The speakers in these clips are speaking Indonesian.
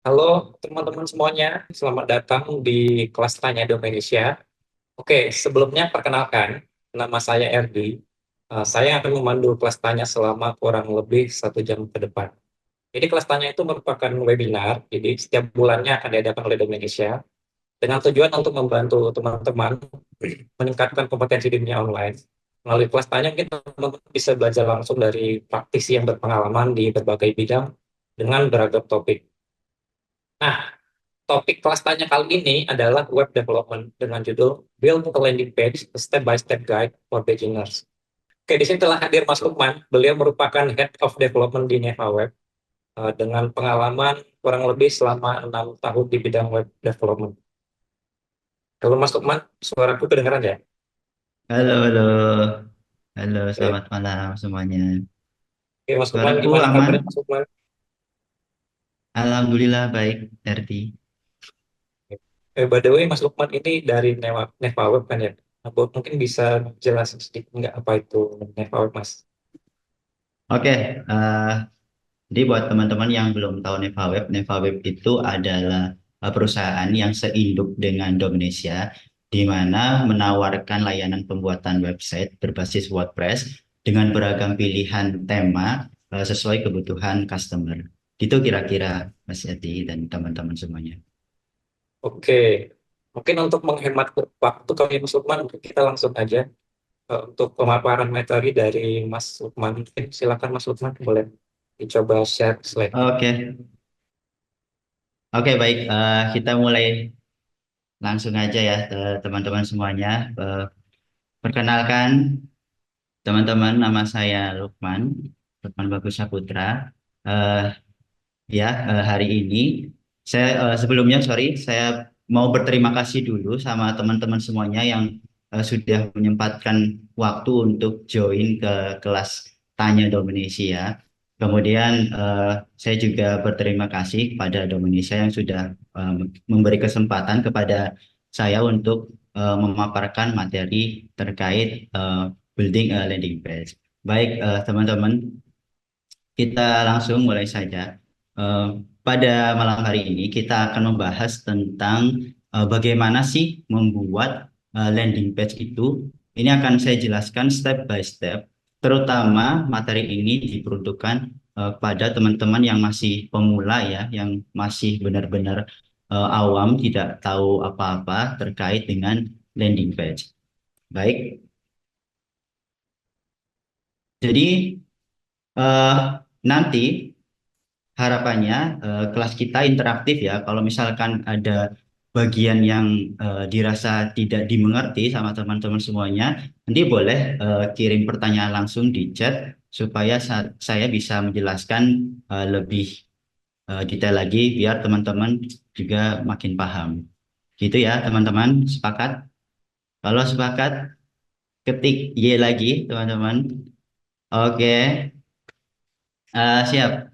Halo teman-teman semuanya, selamat datang di kelas Tanya Indonesia. Oke, sebelumnya perkenalkan, nama saya Erdi. Saya akan memandu kelas tanya selama kurang lebih 1 jam ke depan. Jadi kelas tanya itu merupakan webinar, jadi setiap bulannya akan diadakan oleh Indonesia dengan tujuan untuk membantu teman-teman meningkatkan kompetensi di dunia online. Melalui kelas tanya, kita bisa belajar langsung dari praktisi yang berpengalaman di berbagai bidang dengan beragam topik. Nah, topik kelas tanya kali ini adalah web development dengan judul Build a Landing Page, a Step-by-Step Guide for Beginners. Oke, di sini telah hadir Mas Lukman. Beliau merupakan Head of Development di Neva Web dengan pengalaman kurang lebih selama 6 tahun di bidang web development. Kalau Mas Lukman, suaraku kedengaran ya? Halo, halo, halo, Oke, selamat malam semuanya. Oke, Mas Lukman, Suaraku gimana aman? kabarnya Mas Lukman? Alhamdulillah baik, Erdi. By the way, Mas Lukman ini dari Neva Web kan ya? Mungkin bisa jelasin sedikit nggak apa itu Neva Web, Mas? Oke, jadi buat teman-teman yang belum tahu Neva Web itu adalah perusahaan yang seinduk dengan Dominesia, di mana menawarkan layanan pembuatan website berbasis WordPress dengan beragam pilihan tema sesuai kebutuhan customer. Itu kira-kira Mas Erdi dan teman-teman semuanya. Oke, mungkin untuk menghemat waktu kami Mas Lukman, kita langsung aja untuk pemaparan materi dari Mas Lukman. Silakan Mas Lukman, boleh dicoba share slide. Oke, oke baik. Kita mulai langsung aja ya teman-teman semuanya. Perkenalkan teman-teman, nama saya Lukman Bagus Saputra. Eh, Hari ini sebelumnya sorry, saya mau berterima kasih dulu sama teman-teman semuanya yang sudah menyempatkan waktu untuk join ke kelas Tanya Indonesia. Kemudian saya juga berterima kasih kepada Indonesia yang sudah memberi kesempatan kepada saya untuk memaparkan materi terkait building a landing page. Baik, teman-teman, kita langsung mulai saja. Eh, Pada malam hari ini kita akan membahas tentang bagaimana sih membuat landing page itu. Ini akan saya jelaskan step by step, terutama materi ini diperuntukkan pada teman-teman yang masih pemula ya, yang masih benar-benar awam, tidak tahu apa-apa terkait dengan landing page. Baik, jadi eh, nanti harapannya kelas kita interaktif ya. Kalau misalkan ada bagian yang dirasa tidak dimengerti sama teman-teman semuanya, nanti boleh kirim pertanyaan langsung di chat supaya saya bisa menjelaskan lebih detail lagi biar teman-teman juga makin paham. Gitu ya, teman-teman. Sepakat? Kalau sepakat, ketik Y lagi, teman-teman. Oke, siap.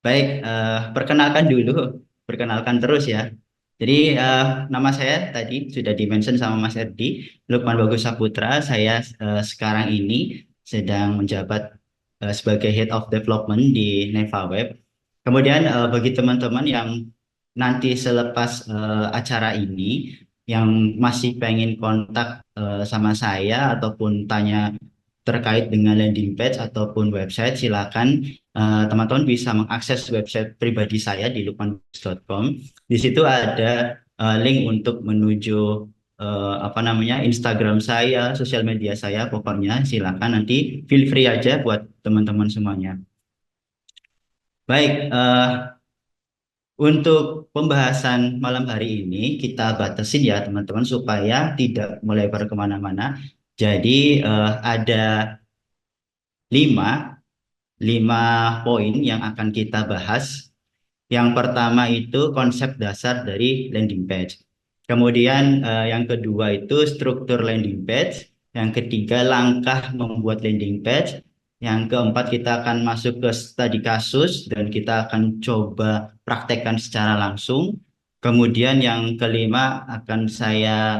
Baik, perkenalkan terus ya. Jadi nama saya tadi sudah dimention sama Mas Erdi, Lukman Bagus Saputra. Saya sekarang ini sedang menjabat sebagai Head of Development di Neva Web. Kemudian bagi teman-teman yang nanti selepas acara ini yang masih pengen kontak sama saya ataupun tanya terkait dengan landing page ataupun website, silakan teman-teman bisa mengakses website pribadi saya di lukmanbagus.com. Di situ ada link untuk menuju apa namanya Instagram saya, sosial media saya. Pokoknya silakan nanti feel free aja buat teman-teman semuanya. Baik, untuk pembahasan malam hari ini kita batasin ya teman-teman supaya tidak melebar kemana-mana. Jadi ada lima lima poin yang akan kita bahas. Yang pertama itu konsep dasar dari landing page. Kemudian yang kedua itu struktur landing page. Yang ketiga langkah membuat landing page. Yang keempat kita akan masuk ke studi kasus dan kita akan coba praktekkan secara langsung. Kemudian yang kelima akan saya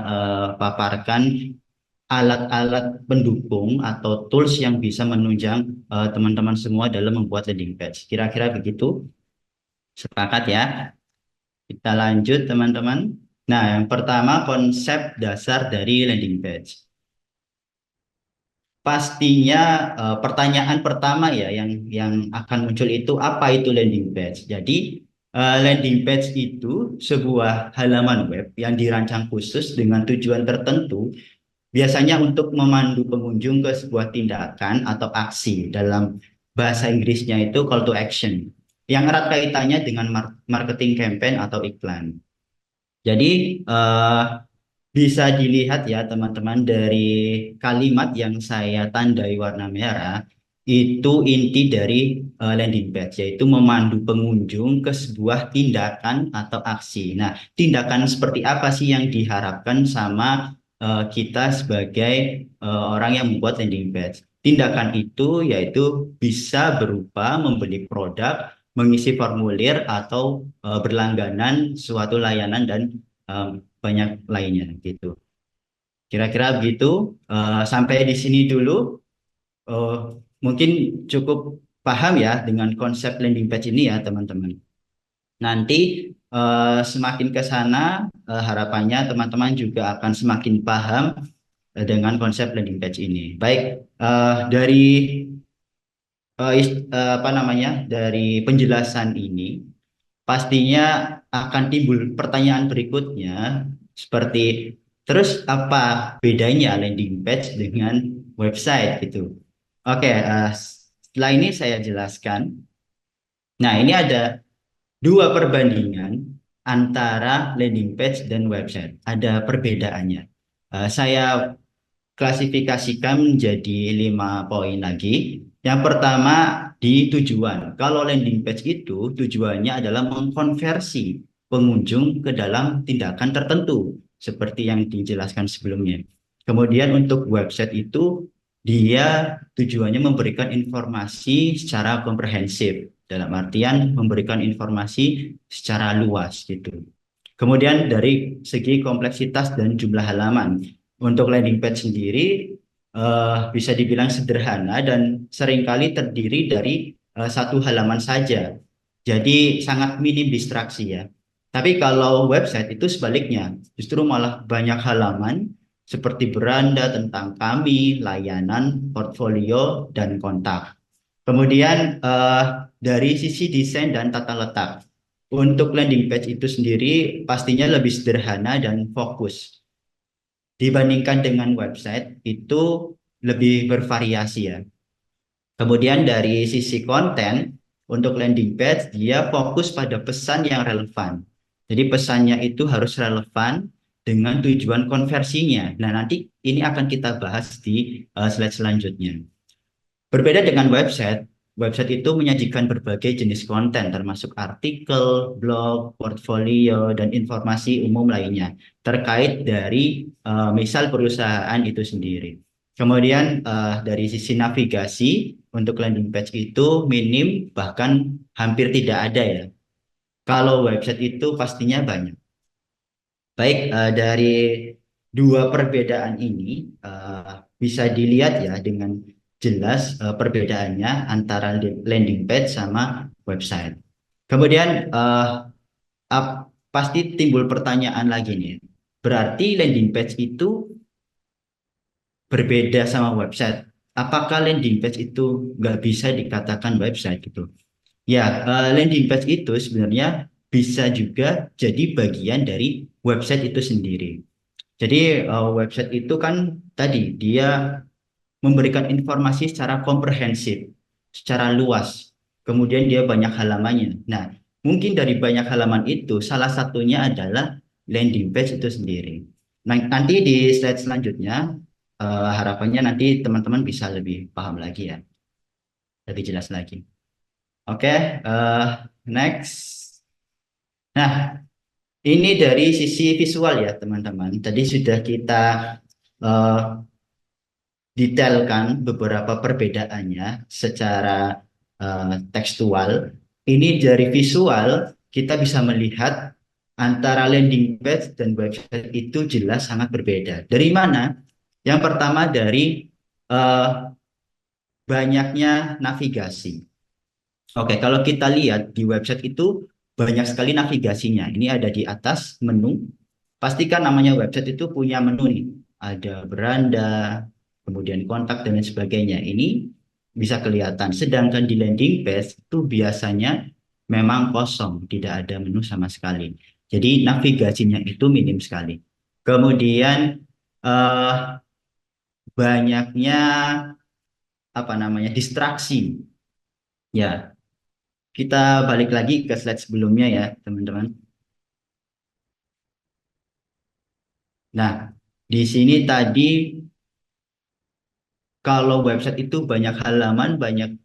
paparkan alat-alat pendukung atau tools yang bisa menunjang teman-teman semua dalam membuat landing page. Kira-kira begitu. Sepakat ya? Kita lanjut teman-teman. Nah, yang pertama konsep dasar dari landing page. Pastinya pertanyaan pertama ya yang akan muncul itu apa itu landing page. Jadi landing page itu sebuah halaman web yang dirancang khusus dengan tujuan tertentu, biasanya untuk memandu pengunjung ke sebuah tindakan atau aksi. Dalam bahasa Inggrisnya itu call to action yang erat kaitannya dengan marketing campaign atau iklan. Jadi bisa dilihat ya teman-teman dari kalimat yang saya tandai warna merah, itu inti dari landing page, yaitu memandu pengunjung ke sebuah tindakan atau aksi. Nah, tindakan seperti apa sih yang diharapkan sama kita sebagai orang yang membuat landing page? Tindakan itu yaitu bisa berupa membeli produk, mengisi formulir, atau berlangganan suatu layanan dan eh, banyak lainnya gitu. Kira-kira begitu. Sampai di sini dulu. Eh, Mungkin cukup paham ya dengan konsep landing page ini ya teman-teman. Nanti semakin ke sana harapannya teman-teman juga akan semakin paham dengan konsep landing page ini. Baik, dari apa namanya dari penjelasan ini pastinya akan timbul pertanyaan berikutnya seperti terus apa bedanya landing page dengan website gitu. Oke, setelah ini saya jelaskan. Nah, ini ada dua perbandingan antara landing page dan website. Ada perbedaannya. Saya klasifikasikan menjadi 5 poin lagi. Yang pertama di tujuan. Kalau landing page itu tujuannya adalah mengkonversi pengunjung ke dalam tindakan tertentu, seperti yang dijelaskan sebelumnya. Kemudian untuk website itu dia tujuannya memberikan informasi secara komprehensif, dalam artian memberikan informasi secara luas gitu. Kemudian dari segi kompleksitas dan jumlah halaman, untuk landing page sendiri bisa dibilang sederhana dan seringkali terdiri dari satu halaman saja. Jadi sangat minim distraksi ya. Tapi kalau website itu sebaliknya, justru malah banyak halaman seperti beranda tentang kami, layanan, portfolio, dan kontak. Kemudian dari sisi desain dan tata letak, untuk landing page itu sendiri pastinya lebih sederhana dan fokus dibandingkan dengan website itu lebih bervariasi ya. Kemudian dari sisi konten, untuk landing page dia fokus pada pesan yang relevan. Jadi pesannya itu harus relevan dengan tujuan konversinya. Nah, nanti ini akan kita bahas di slide selanjutnya. Berbeda dengan website, website itu menyajikan berbagai jenis konten termasuk artikel, blog, portfolio, dan informasi umum lainnya terkait dari misal perusahaan itu sendiri. Kemudian dari sisi navigasi untuk landing page itu minim bahkan hampir tidak ada ya. Kalau website itu pastinya banyak. Baik, dari dua perbedaan ini bisa dilihat ya dengan jelas perbedaannya antara landing page sama website. Kemudian pasti timbul pertanyaan lagi nih. Berarti landing page itu berbeda sama website. Apakah landing page itu nggak bisa dikatakan website gitu? Ya, landing page itu sebenarnya bisa juga jadi bagian dari website itu sendiri. Jadi website itu kan tadi dia memberikan informasi secara komprehensif, secara luas. Kemudian dia banyak halamannya. Nah, mungkin dari banyak halaman itu salah satunya adalah landing page itu sendiri. Nah, nanti di slide selanjutnya harapannya nanti teman-teman bisa lebih paham lagi ya, lebih jelas lagi. Oke, next. Nah, ini dari sisi visual ya teman-teman. Tadi sudah kita eh, detailkan beberapa perbedaannya secara tekstual. Ini dari visual kita bisa melihat antara landing page dan website itu jelas sangat berbeda. Dari mana? Yang pertama dari eh, banyaknya navigasi. Oke, kalau kita lihat di website itu banyak sekali navigasinya. Ini ada di atas menu. Pastikan namanya website itu punya menu nih. Ada beranda, kemudian kontak dan lain sebagainya. Ini bisa kelihatan. Sedangkan di landing page itu biasanya memang kosong, tidak ada menu sama sekali. Jadi navigasinya itu minim sekali. Kemudian eh, banyaknya apa namanya distraksi. Ya, kita balik lagi ke slide sebelumnya ya, teman-teman. Nah, di sini tadi kalau website itu banyak halaman, banyak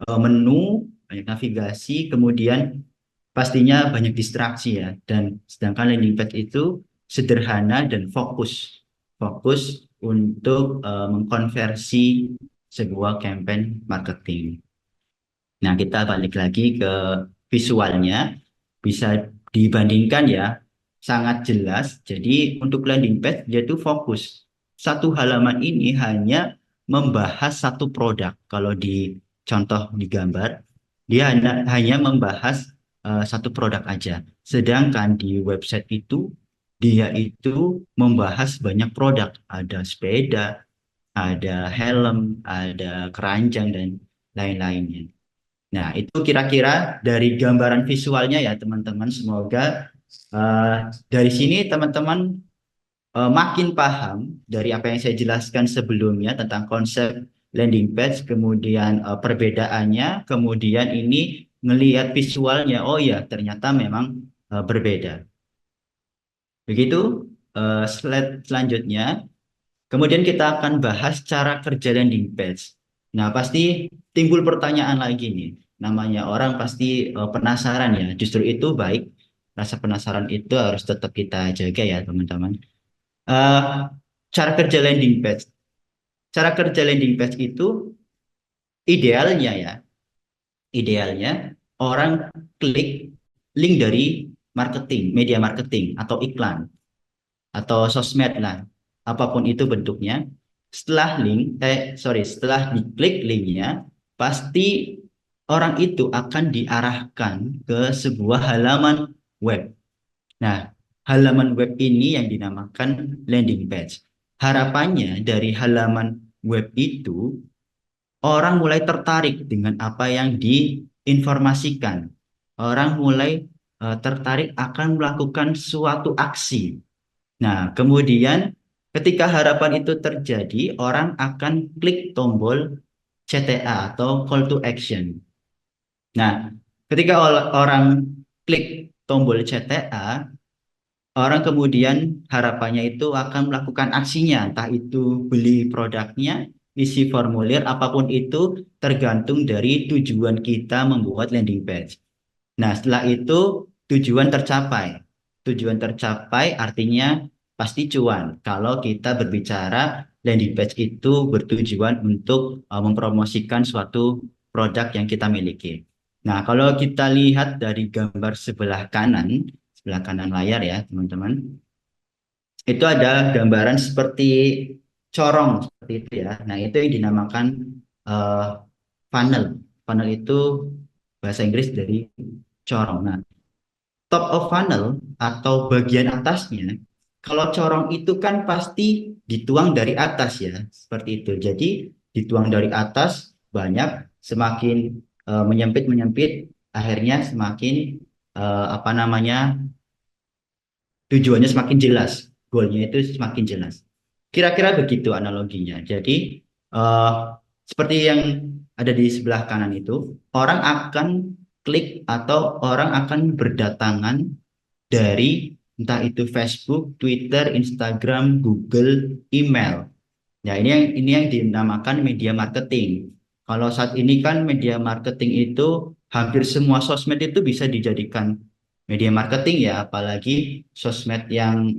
menu, banyak navigasi, kemudian pastinya banyak distraksi ya. Dan sedangkan landing page itu sederhana dan fokus. Fokus untuk mengkonversi sebuah campaign marketing. Nah, kita balik lagi ke visualnya. Bisa dibandingkan ya, sangat jelas. Jadi untuk landing page dia tuh fokus. Satu halaman ini hanya membahas satu produk. Kalau di contoh di gambar, dia hanya membahas satu produk aja. Sedangkan di website itu dia itu membahas banyak produk. Ada sepeda, ada helm, ada keranjang dan lain-lainnya. Nah, itu kira-kira dari gambaran visualnya ya, teman-teman. Semoga eh, dari sini teman-teman makin paham dari apa yang saya jelaskan sebelumnya tentang konsep landing page, kemudian perbedaannya, kemudian ini ngelihat visualnya. Oh ya, ternyata memang berbeda. Begitu slide selanjutnya. Kemudian kita akan bahas cara kerja landing page. Nah, pasti timbul pertanyaan lagi nih. Namanya orang pasti penasaran ya. Justru itu baik. Rasa penasaran itu harus tetap kita jaga ya, teman-teman. Eh, Cara kerja landing page. Cara kerja landing page itu idealnya ya. Idealnya orang klik link dari marketing, media marketing atau iklan atau sosmed lah, apapun itu bentuknya. Setelah diklik linknya, pasti orang itu akan diarahkan ke sebuah halaman web. Nah, halaman web ini yang dinamakan landing page. Harapannya dari halaman web itu orang mulai tertarik dengan apa yang diinformasikan. Orang mulai tertarik akan melakukan suatu aksi. Nah, kemudian ketika harapan itu terjadi, orang akan klik tombol CTA atau call to action. Nah, ketika orang klik tombol CTA, orang kemudian harapannya itu akan melakukan aksinya, entah itu beli produknya, isi formulir, apapun itu tergantung dari tujuan kita membuat landing page. Nah, setelah itu tujuan tercapai. Tujuan tercapai artinya pasti cuan. Kalau kita berbicara landing page itu bertujuan untuk mempromosikan suatu produk yang kita miliki. Nah, kalau kita lihat dari gambar sebelah kanan layar ya, teman-teman, itu ada gambaran seperti corong seperti itu ya. Nah, itu yang dinamakan eh, funnel. Funnel itu bahasa Inggris dari corong. Nah, top of funnel atau bagian atasnya, kalau corong itu kan pasti dituang dari atas ya, seperti itu. Jadi dituang dari atas banyak, semakin menyempit menyempit, akhirnya semakin apa namanya tujuannya semakin jelas, goalnya itu semakin jelas. Kira-kira begitu analoginya. Jadi eh, seperti yang ada di sebelah kanan itu, orang akan klik atau orang akan berdatangan dari entah itu Facebook, Twitter, Instagram, Google, email. Ya, ini yang dinamakan media marketing. Kalau saat ini kan media marketing itu hampir semua sosmed itu bisa dijadikan media marketing ya, apalagi sosmed yang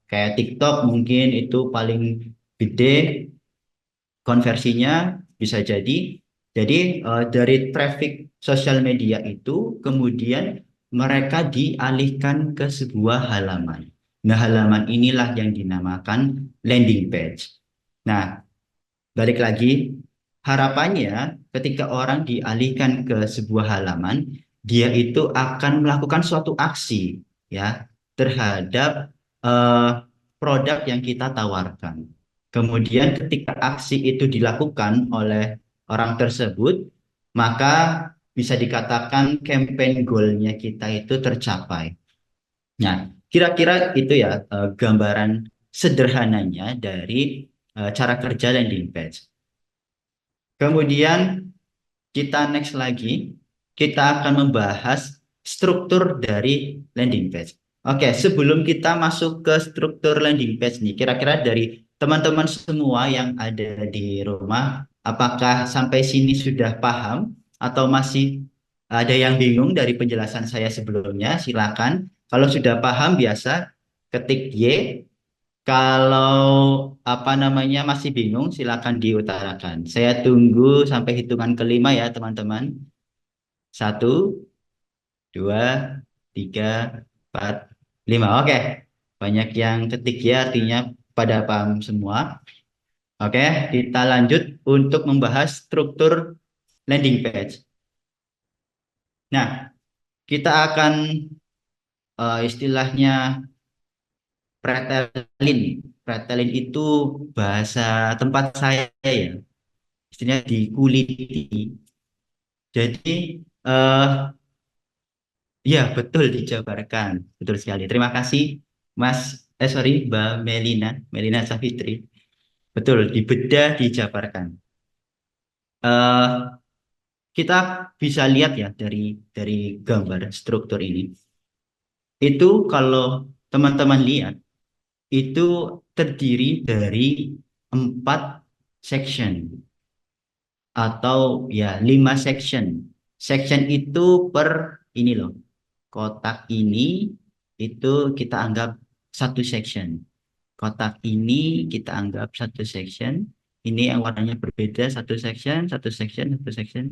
kayak TikTok mungkin itu paling gede konversinya bisa jadi. Jadi dari traffic sosial media itu kemudian mereka dialihkan ke sebuah halaman. Nah, halaman inilah yang dinamakan landing page. Nah, balik lagi, harapannya ketika orang dialihkan ke sebuah halaman, dia itu akan melakukan suatu aksi ya terhadap eh, produk yang kita tawarkan. Kemudian ketika aksi itu dilakukan oleh orang tersebut, maka bisa dikatakan campaign goal-nya kita itu tercapai. Nah, kira-kira itu ya gambaran sederhananya dari cara kerja landing page. Kemudian kita next lagi, kita akan membahas struktur dari landing page. Oke, sebelum kita masuk ke struktur landing page nih, kira-kira dari teman-teman semua yang ada di rumah, apakah sampai sini sudah paham atau masih ada yang bingung dari penjelasan saya sebelumnya? Silakan. Kalau sudah paham biasa ketik Y. Kalau apa namanya masih bingung, silakan diutarakan. Saya tunggu sampai hitungan kelima ya, teman-teman. Satu, dua, tiga, empat, lima. Oke, banyak yang ketik ya, artinya pada paham semua. Oke, kita lanjut untuk membahas struktur landing page. Nah, kita akan istilahnya pretelin. Pretelin itu bahasa tempat saya ya. Istilahnya dikuliti. Jadi, ya betul dijabarkan. Betul sekali. Terima kasih, sorry, Mbak Melina, Melina Safitri. Betul, dibedah, dijabarkan. Eh, kita bisa lihat ya dari gambar struktur ini. Itu kalau teman-teman lihat, itu terdiri dari 4 section atau ya 5 section. Section itu per ini loh, kotak ini itu kita anggap satu section. Kotak ini kita anggap satu section. Ini yang warnanya berbeda, satu section, satu section, satu section,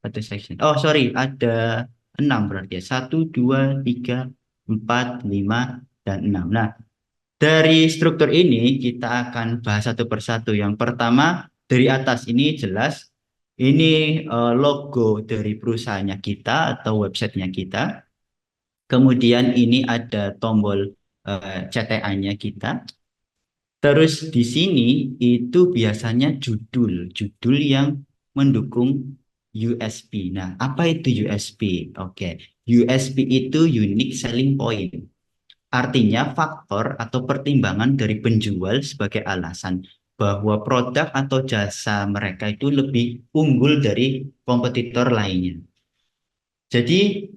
satu section. Oh sorry, ada 6 berarti ya. 1, 2, 3, 4, 5, dan 6. Nah, dari struktur ini kita akan bahas satu persatu. Yang pertama dari atas ini jelas ini logo dari perusahaannya kita atau websitenya kita. Kemudian ini ada tombol CTA-nya kita. Terus di sini itu biasanya judul yang mendukung USP. Nah, apa itu USP? Oke, USP itu Unique Selling Point. Artinya faktor atau pertimbangan dari penjual sebagai alasan bahwa produk atau jasa mereka itu lebih unggul dari kompetitor lainnya. Jadi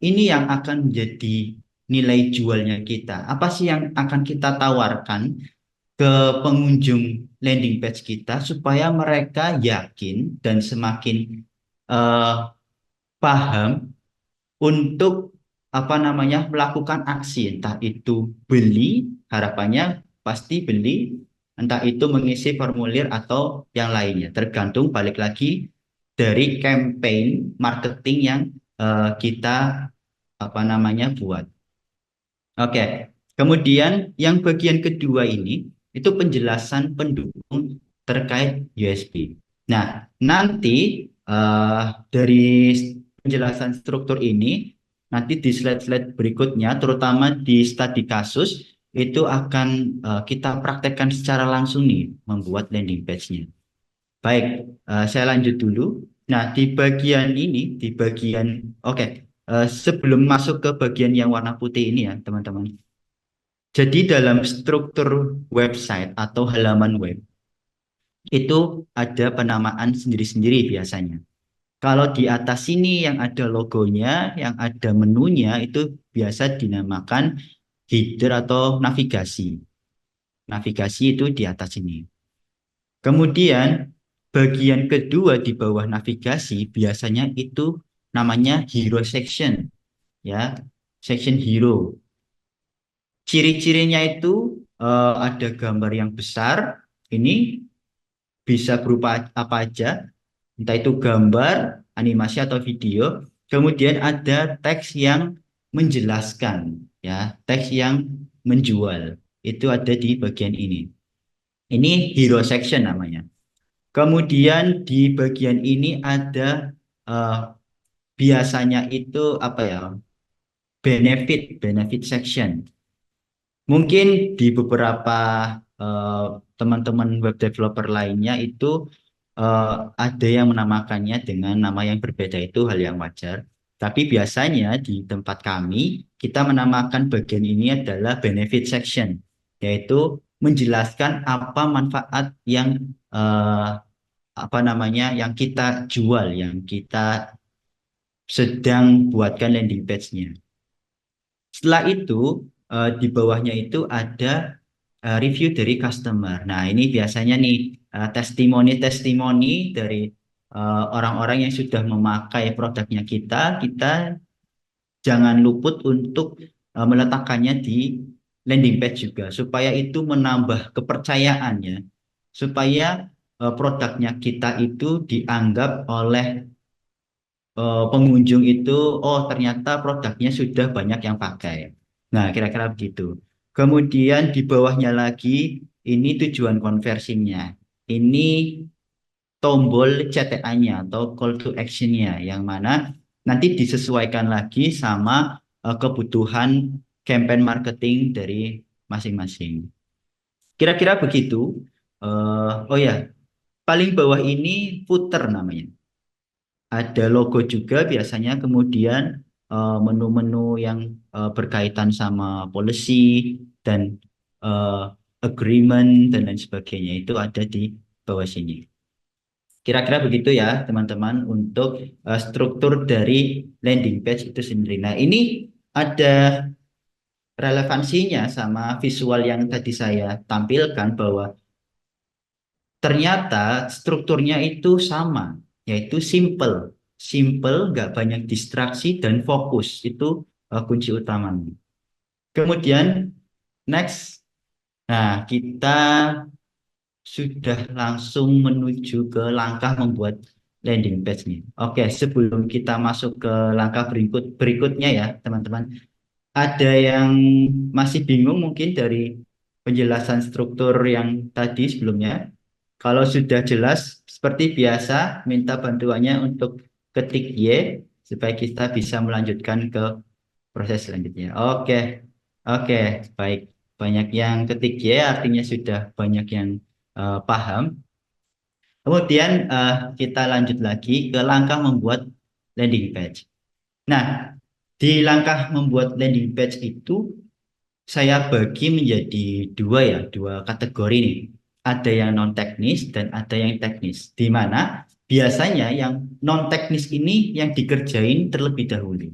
ini yang akan menjadi nilai jualnya kita. Apa sih yang akan kita tawarkan ke pengunjung landing page kita supaya mereka yakin dan semakin eh, paham untuk apa namanya melakukan aksi, entah itu beli, harapannya pasti beli, entah itu mengisi formulir atau yang lainnya, tergantung balik lagi dari campaign marketing yang kita apa namanya buat. Oke, kemudian yang bagian kedua ini itu penjelasan pendukung terkait USB. Nah, nanti dari penjelasan struktur ini, nanti di slide-slide berikutnya, terutama di studi kasus, itu akan kita praktekkan secara langsung nih, membuat landing page-nya. Baik, saya lanjut dulu. Nah, di bagian ini, oke, sebelum masuk ke bagian yang warna putih ini ya, teman-teman. Jadi dalam struktur website atau halaman web, itu ada penamaan sendiri-sendiri biasanya. Kalau di atas sini yang ada logonya, yang ada menunya, itu biasa dinamakan header atau navigasi. Navigasi itu di atas ini. Kemudian bagian kedua di bawah navigasi biasanya itu namanya hero section, ya, section hero. Ciri-cirinya itu ada gambar yang besar, ini bisa berupa apa aja, entah itu gambar, animasi atau video. Kemudian ada teks yang menjelaskan, ya, teks yang menjual. Itu ada di bagian ini. Ini hero section namanya. Kemudian di bagian ini ada uh, biasanya itu apa ya, benefit section. Mungkin di beberapa eh, teman-teman web developer lainnya itu eh, ada yang menamakannya dengan nama yang berbeda, itu hal yang wajar. Tapi biasanya di tempat kami, kita menamakan bagian ini adalah benefit section, yaitu menjelaskan apa manfaat yang eh, apa namanya, yang kita jual, yang kita sedang buatkan landing page-nya. Setelah itu, di bawahnya itu ada review dari customer. Nah, ini biasanya nih testimoni-testimoni dari orang-orang yang sudah memakai produknya kita jangan luput untuk meletakkannya di landing page juga, supaya itu menambah kepercayaannya, supaya produknya kita itu dianggap oleh pengunjung itu, oh ternyata produknya sudah banyak yang pakai. Nah, kira-kira begitu. Kemudian di bawahnya lagi, ini tujuan konversinya. Ini tombol CTA-nya atau call to action-nya, yang mana nanti disesuaikan lagi sama kebutuhan campaign marketing dari masing-masing. Kira-kira begitu. Oh ya, paling bawah ini footer namanya. Ada logo juga biasanya, kemudian menu-menu yang berkaitan sama policy dan eh, agreement dan lain sebagainya itu ada di bawah sini. Kira-kira begitu ya teman-teman untuk struktur dari landing page itu sendiri. Nah, ini ada relevansinya sama visual yang tadi saya tampilkan, bahwa ternyata strukturnya itu sama, yaitu simple. Simple, nggak banyak distraksi, dan fokus. Itu kunci utamanya. Kemudian, next. Nah, kita sudah langsung menuju ke langkah membuat landing page nih. Oke, sebelum kita masuk ke langkah berikutnya ya, teman-teman. Ada yang masih bingung mungkin dari penjelasan struktur yang tadi sebelumnya? Kalau sudah jelas, seperti biasa, minta bantuannya untuk ketik Y supaya kita bisa melanjutkan ke proses selanjutnya. Oke, oke, baik. Banyak yang ketik Y, artinya sudah banyak yang paham. Kemudian kita lanjut lagi ke langkah membuat landing page. Nah, di langkah membuat landing page itu saya bagi menjadi dua ya, dua kategori nih. Ada yang non teknis dan ada yang teknis. Di mana biasanya yang non teknis ini yang dikerjain terlebih dahulu.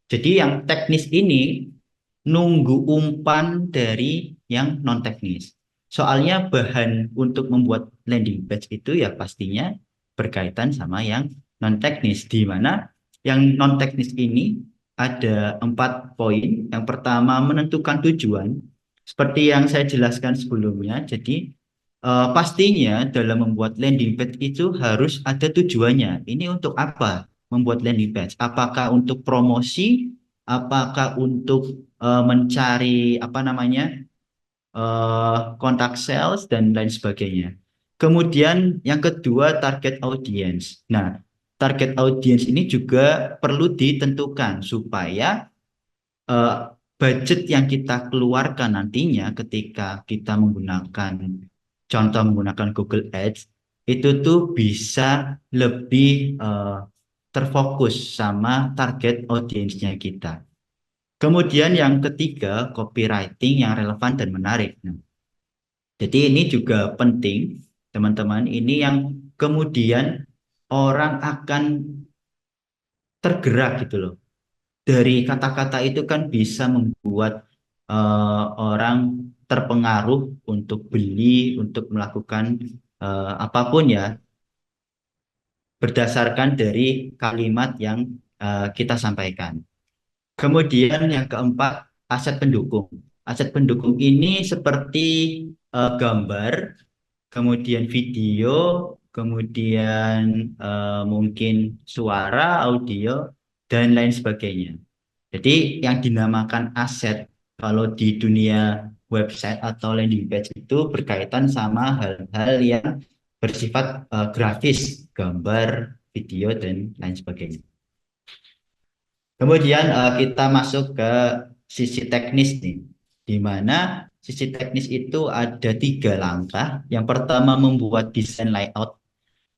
Jadi yang teknis ini nunggu umpan dari yang non teknis. Soalnya bahan untuk membuat landing page itu ya pastinya berkaitan sama yang non teknis, di mana yang non teknis ini ada 4 poin. Yang pertama, menentukan tujuan. Seperti yang saya jelaskan sebelumnya, jadi pastinya dalam membuat landing page itu harus ada tujuannya. Ini untuk apa membuat landing page? Apakah untuk promosi? Apakah untuk mencari apa namanya, kontak sales dan lain sebagainya. Kemudian yang kedua, target audience. Nah, target audience ini juga perlu ditentukan supaya eh, budget yang kita keluarkan nantinya ketika kita menggunakan, contoh menggunakan Google Ads, itu tuh bisa lebih terfokus sama target audiensnya kita. Kemudian yang ketiga, copywriting yang relevan dan menarik. Nah, jadi ini juga penting, teman-teman. Ini yang kemudian orang akan tergerak gitu loh. Dari kata-kata itu kan bisa membuat orang terpengaruh untuk beli, untuk melakukan apapun ya, berdasarkan dari kalimat yang kita sampaikan. Kemudian yang keempat, aset pendukung. Aset pendukung ini seperti gambar, kemudian video, kemudian mungkin suara, audio, dan lain sebagainya. Jadi yang dinamakan aset kalau di dunia website atau landing page itu berkaitan sama hal-hal yang bersifat grafis, gambar, video, dan lain sebagainya. Kemudian kita masuk ke sisi teknis nih, di mana sisi teknis itu ada 3 langkah. Yang pertama membuat desain layout,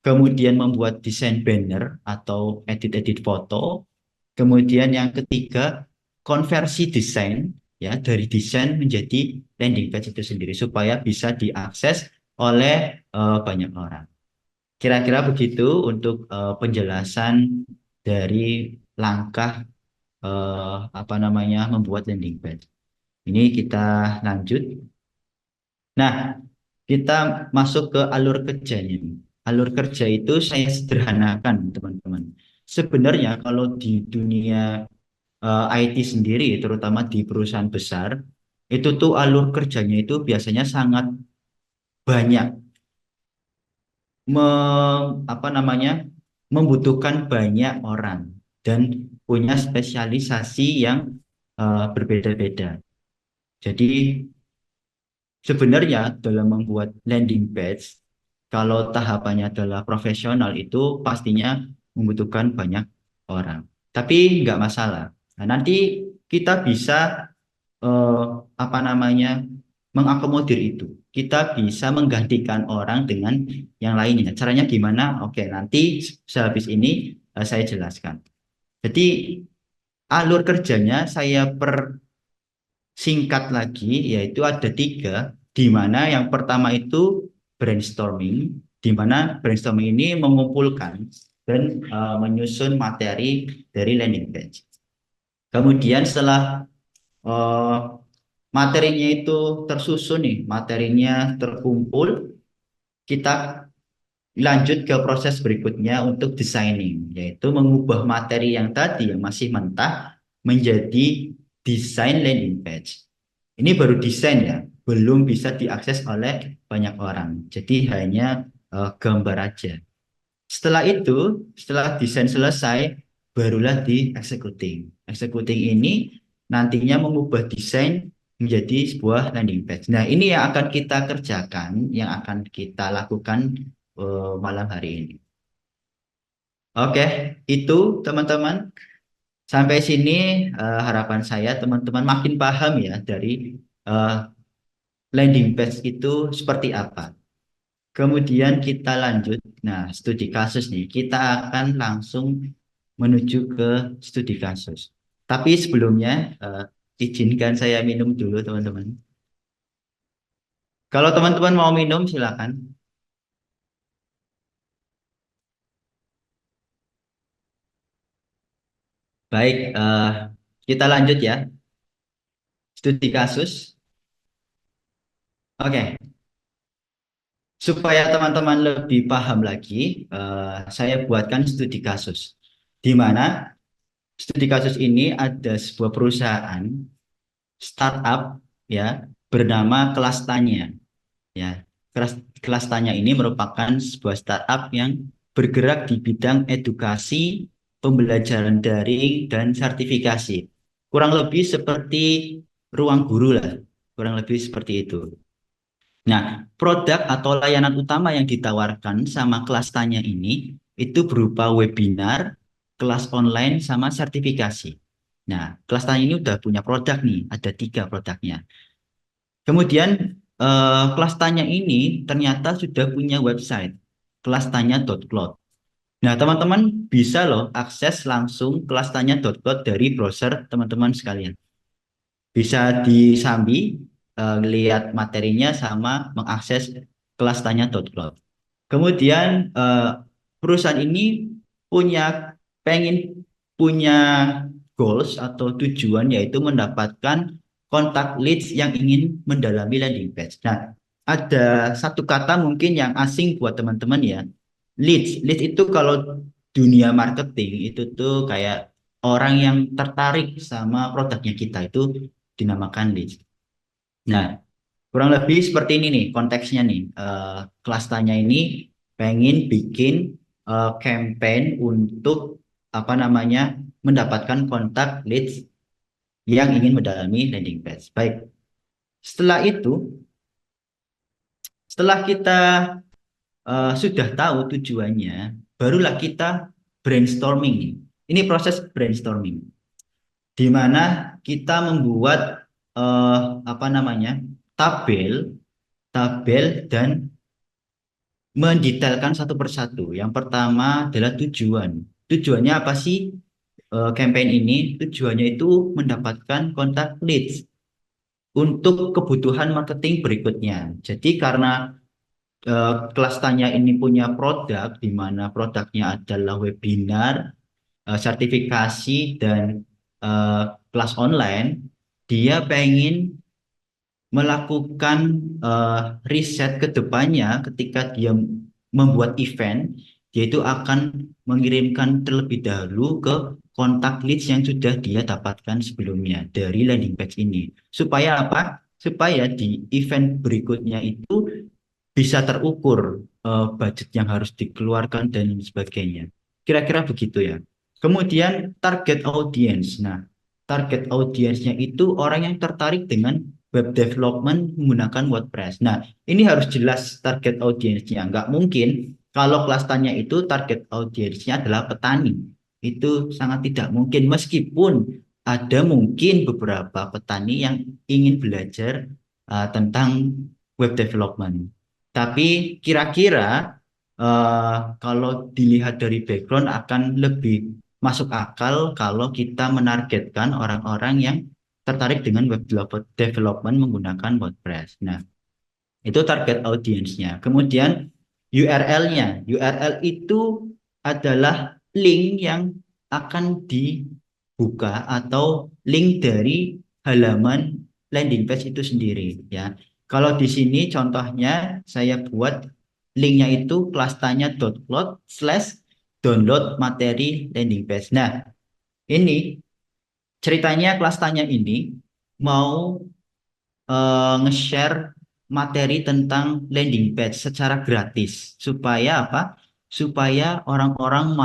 kemudian membuat desain banner atau edit-edit foto, kemudian yang ketiga konversi desain ya dari desain menjadi landing page itu sendiri supaya bisa diakses oleh banyak orang. Kira-kira begitu untuk penjelasan dari langkah apa namanya membuat landing page. Ini kita lanjut. Nah, kita masuk ke alur kerjanya. Alur kerja itu saya sederhanakan, teman-teman. Sebenarnya kalau di dunia IT sendiri, terutama di perusahaan besar, itu tuh alur kerjanya itu biasanya sangat banyak, apa namanya, membutuhkan banyak orang dan punya spesialisasi yang berbeda-beda. Jadi sebenarnya dalam membuat landing page, kalau tahapannya adalah profesional itu pastinya membutuhkan banyak orang. Tapi nggak masalah. Nah, nanti kita bisa eh, apa namanya mengakomodir itu. Kita bisa menggantikan orang dengan yang lainnya. Caranya gimana? Oke, nanti sehabis ini saya jelaskan. Jadi alur kerjanya saya persingkat lagi, yaitu ada 3, di mana yang pertama itu brainstorming, di mana brainstorming ini mengumpulkan dan menyusun materi dari landing page. Kemudian setelah eh, materinya itu tersusun nih, materinya terkumpul, kita lanjut ke proses berikutnya untuk designing, yaitu mengubah materi yang tadi yang masih mentah menjadi desain landing page. Ini baru desain ya, belum bisa diakses oleh banyak orang. Jadi hanya gambar aja. Setelah itu, setelah desain selesai, barulah di executing. Executing ini nantinya mengubah desain menjadi sebuah landing page. Nah, ini yang akan kita kerjakan, yang akan kita lakukan malam hari ini. Oke, itu teman-teman. Sampai sini harapan saya teman-teman makin paham ya dari eh, landing page itu seperti apa. Kemudian kita lanjut. Nah, studi kasus nih. Kita akan langsung menuju ke studi kasus. Tapi sebelumnya, izinkan saya minum dulu, teman-teman. Kalau teman-teman mau minum, silakan. Baik, kita lanjut ya. Studi kasus. Oke, supaya teman-teman lebih paham lagi, saya buatkan studi kasus. Di mana studi kasus ini ada sebuah perusahaan startup ya bernama Kelas Tanya. Ya, kelas Tanya ini merupakan sebuah startup yang bergerak di bidang edukasi, pembelajaran daring, dan sertifikasi. Kurang lebih seperti ruang guru lah, kurang lebih seperti itu. Nah, produk atau layanan utama yang ditawarkan sama kelas Tanya ini itu berupa webinar, kelas online, sama sertifikasi. Nah, kelas Tanya ini udah punya produk nih, ada 3 produknya. Kemudian kelas tanya ini ternyata sudah punya website kelastanya.cloud. Nah, teman-teman bisa loh akses langsung kelastanya.cloud dari browser teman-teman sekalian. Bisa disambi lihat materinya sama mengakses kelastanya.cloud. Kemudian perusahaan ini punya pengen punya goals atau tujuan yaitu mendapatkan kontak leads yang ingin mendalami landing page. Nah, ada satu kata mungkin yang asing buat teman-teman ya. Leads. Leads itu kalau dunia marketing itu tuh kayak orang yang tertarik sama produknya kita itu dinamakan leads. Nah, kurang lebih seperti ini nih konteksnya nih. Kelas tanya ini pengen bikin campaign untuk apa namanya mendapatkan kontak leads yang ingin mendalami landing page. Baik, setelah itu, setelah kita sudah tahu tujuannya, barulah kita brainstorming. Ini proses brainstorming. di mana kita membuat apa namanya tabel, dan mendetailkan satu persatu. Yang pertama adalah tujuan. Tujuannya apa sih campaign ini? Tujuannya itu mendapatkan kontak leads untuk kebutuhan marketing berikutnya. Jadi karena kelas tanya ini punya produk, di mana produknya adalah webinar, sertifikasi, dan kelas online, dia pengen melakukan riset ke depannya ketika dia membuat event, dia itu akan mengirimkan terlebih dahulu ke kontak leads yang sudah dia dapatkan sebelumnya dari landing page ini. Supaya apa? Supaya di event berikutnya itu bisa terukur budget yang harus dikeluarkan dan sebagainya. Kira-kira begitu ya. Kemudian target audience. Nah, target audiensnya itu orang yang tertarik dengan web development menggunakan WordPress. Nah, ini harus jelas target audiensnya. Nggak mungkin kalau kelas tanya itu target audiensnya adalah petani. Itu sangat tidak mungkin meskipun ada mungkin beberapa petani yang ingin belajar tentang web development. Tapi kira-kira kalau dilihat dari background akan lebih masuk akal kalau kita menargetkan orang-orang yang tertarik dengan web development menggunakan WordPress. Nah, itu target audiensnya. Kemudian URL-nya. URL itu adalah link yang akan dibuka atau link dari halaman landing page itu sendiri ya. Kalau di sini contohnya saya buat linknya itu klastanya.cloud/download materi landing page. Nah, ini ceritanya kelas tanya ini mau nge-share materi tentang landing page secara gratis supaya apa? Supaya orang-orang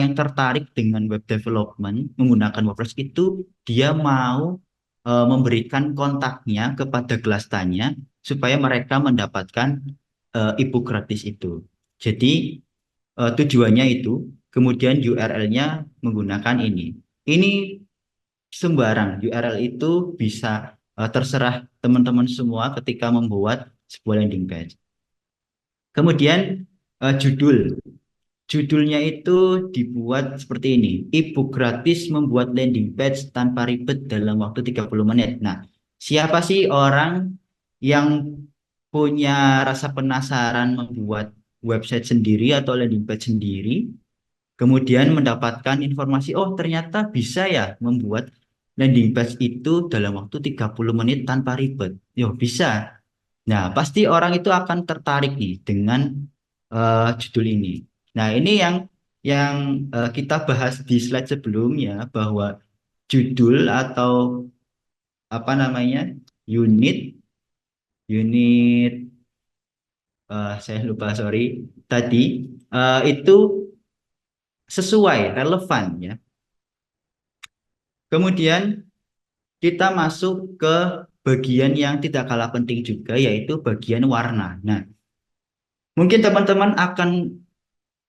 yang tertarik dengan web development menggunakan WordPress itu dia mau memberikan kontaknya kepada kelas tanya supaya mereka mendapatkan ebook gratis itu. Jadi tujuannya itu, kemudian URL-nya menggunakan ini. Ini sembarang URL itu bisa terserah teman-teman semua ketika membuat sebuah landing page. Kemudian judul. Judulnya itu dibuat seperti ini. Ebook gratis membuat landing page tanpa ribet dalam waktu 30 menit. Nah, siapa sih orang yang punya rasa penasaran membuat website sendiri atau landing page sendiri? Kemudian mendapatkan informasi, oh ternyata bisa ya membuat landing page itu dalam waktu 30 menit tanpa ribet. Yo, bisa. Nah, pasti orang itu akan tertarik nih dengan judul ini. Nah, ini yang kita bahas di slide sebelumnya bahwa judul atau apa namanya unit unit saya lupa sorry tadi itu sesuai relevan ya. Kemudian kita masuk ke bagian yang tidak kalah penting juga, yaitu bagian warna. Nah, mungkin teman-teman akan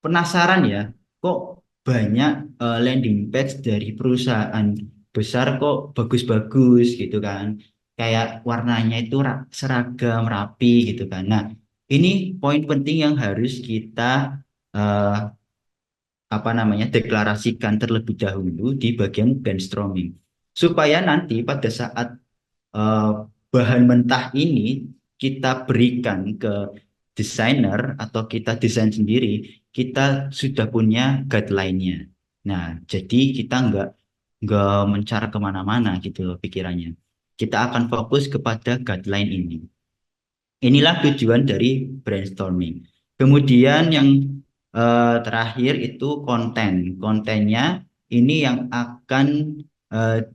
penasaran ya, kok banyak landing page dari perusahaan besar kok bagus-bagus gitu kan. Kayak warnanya itu seragam, rapi gitu kan. Nah, ini poin penting yang harus kita eh, apa namanya deklarasikan terlebih dahulu di bagian brainstorming. Supaya nanti pada saat eh, bahan mentah ini kita berikan ke desainer atau kita desain sendiri, kita sudah punya guideline-nya. Nah, jadi kita nggak mencar kemana-mana gitu loh pikirannya. Kita akan fokus kepada guideline ini. Inilah tujuan dari brainstorming. Kemudian yang terakhir itu konten. Kontennya ini yang akan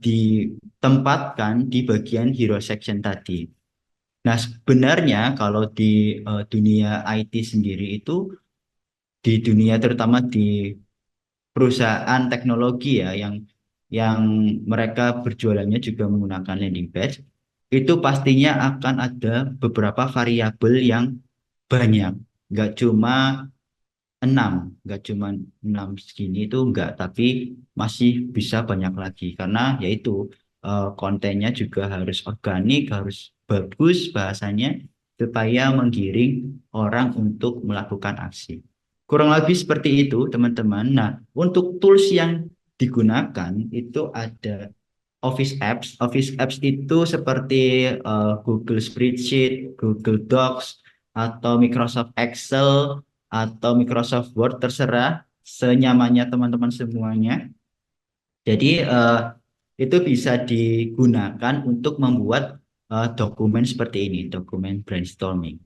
ditempatkan di bagian hero section tadi. Nah, sebenarnya kalau di dunia IT sendiri itu, di dunia terutama di perusahaan teknologi ya, yang mereka berjualannya juga menggunakan landing page, itu pastinya akan ada beberapa variabel yang banyak. Nggak cuma enam, nggak cuma 6 segini itu enggak, tapi masih bisa banyak lagi karena yaitu kontennya juga harus organik, harus bagus bahasanya supaya menggiring orang untuk melakukan aksi. Kurang lebih seperti itu, teman-teman. Nah, untuk tools yang digunakan itu ada Office Apps. Office Apps itu seperti Google Spreadsheet, Google Docs, atau Microsoft Excel, atau Microsoft Word, terserah senyamannya teman-teman semuanya. Jadi itu bisa digunakan untuk membuat dokumen seperti ini, dokumen brainstorming.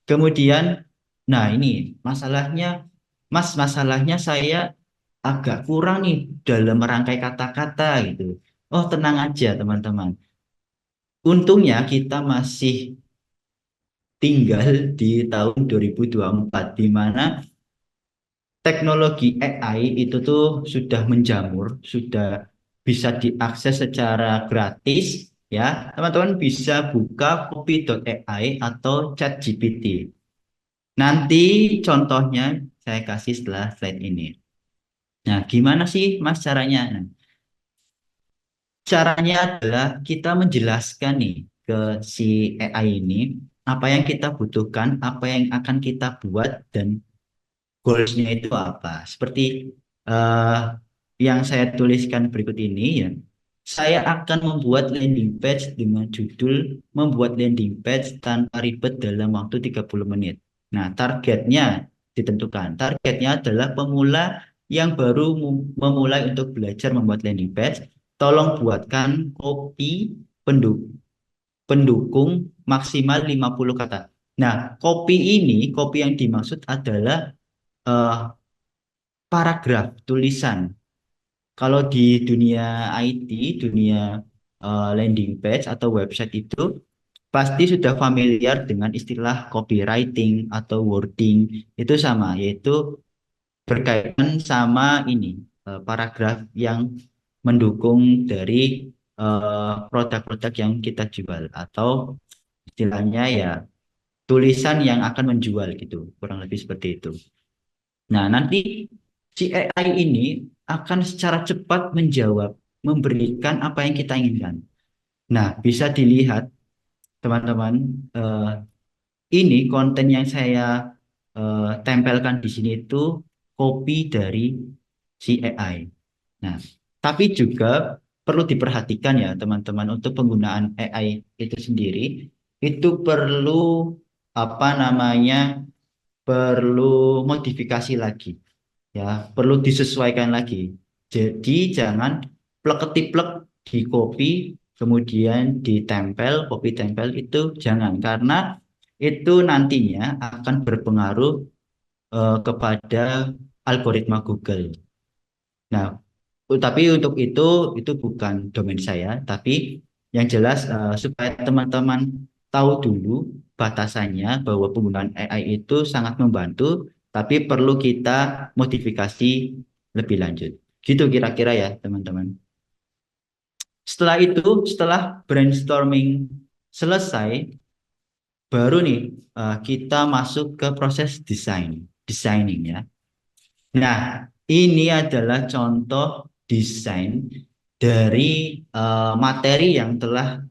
Kemudian, nah ini masalahnya, Mas, masalahnya saya agak kurang nih dalam merangkai kata-kata gitu. Oh, tenang aja teman-teman. Untungnya kita masih tinggal di tahun 2024 di mana teknologi AI itu tuh sudah menjamur, sudah bisa diakses secara gratis ya. Teman-teman bisa buka copy.ai atau ChatGPT. Nanti contohnya saya kasih setelah slide ini. Nah, gimana sih Mas caranya? Nah, caranya adalah kita menjelaskan nih ke si AI ini apa yang kita butuhkan, apa yang akan kita buat dan goalsnya itu apa. Seperti eh, yang saya tuliskan berikut ini ya. Saya akan membuat landing page dengan judul membuat landing page tanpa ribet dalam waktu 30 menit. Nah, targetnya ditentukan. Targetnya adalah pemula yang baru memulai untuk belajar membuat landing page. Tolong buatkan copy pendukung maksimal 50 kata. Nah, copy yang dimaksud adalah eh, paragraf tulisan. Kalau di dunia IT, dunia landing page atau website itu pasti sudah familiar dengan istilah copywriting atau wording. Itu sama, yaitu berkaitan sama ini paragraf yang mendukung dari produk-produk yang kita jual atau istilahnya ya tulisan yang akan menjual gitu, kurang lebih seperti itu. Nah, nanti si AI ini akan secara cepat menjawab, memberikan apa yang kita inginkan. Nah, bisa dilihat teman-teman, eh, ini konten yang saya tempelkan di sini itu copy dari si AI. Nah, tapi juga perlu diperhatikan ya teman-teman untuk penggunaan AI itu sendiri itu perlu apa namanya perlu modifikasi lagi ya perlu disesuaikan lagi. Jadi jangan plek ketiplek di copy kemudian ditempel copy tempel itu jangan karena itu nantinya akan berpengaruh kepada algoritma Google. Nah, tapi untuk itu bukan domain saya, tapi yang jelas supaya teman-teman tahu dulu batasannya bahwa penggunaan AI itu sangat membantu, tapi perlu kita modifikasi lebih lanjut. Gitu kira-kira ya, teman-teman. Setelah itu, setelah brainstorming selesai, baru nih kita masuk ke proses designing ya. Nah, ini adalah contoh desain dari materi yang telah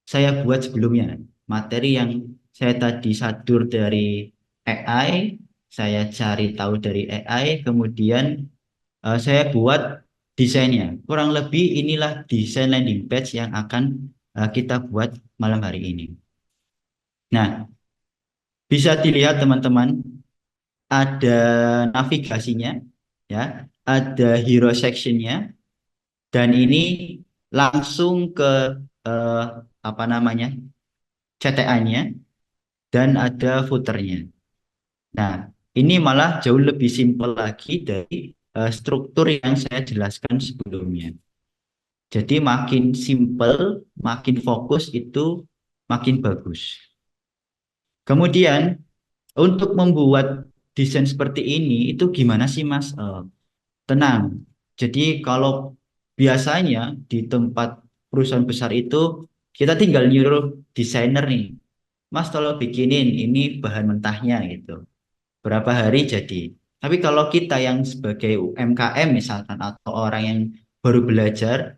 saya buat sebelumnya. Materi yang saya tadi sadur dari AI, saya cari tahu dari AI, kemudian saya buat desainnya. Kurang lebih inilah desain landing page yang akan kita buat malam hari ini. Nah, bisa dilihat teman-teman, ada navigasinya, ya, ada hero sectionnya, dan ini langsung ke eh, apa namanya CTA-nya dan ada footernya. Nah, ini malah jauh lebih simpel lagi dari struktur yang saya jelaskan sebelumnya. Jadi makin simpel, makin fokus itu makin bagus. Kemudian untuk membuat desain seperti ini itu gimana sih Mas? Tenang. Jadi kalau biasanya di tempat perusahaan besar itu kita tinggal nyuruh desainer nih, Mas tolong bikinin ini bahan mentahnya gitu. Berapa hari jadi. Tapi kalau kita yang sebagai UMKM misalkan atau orang yang baru belajar,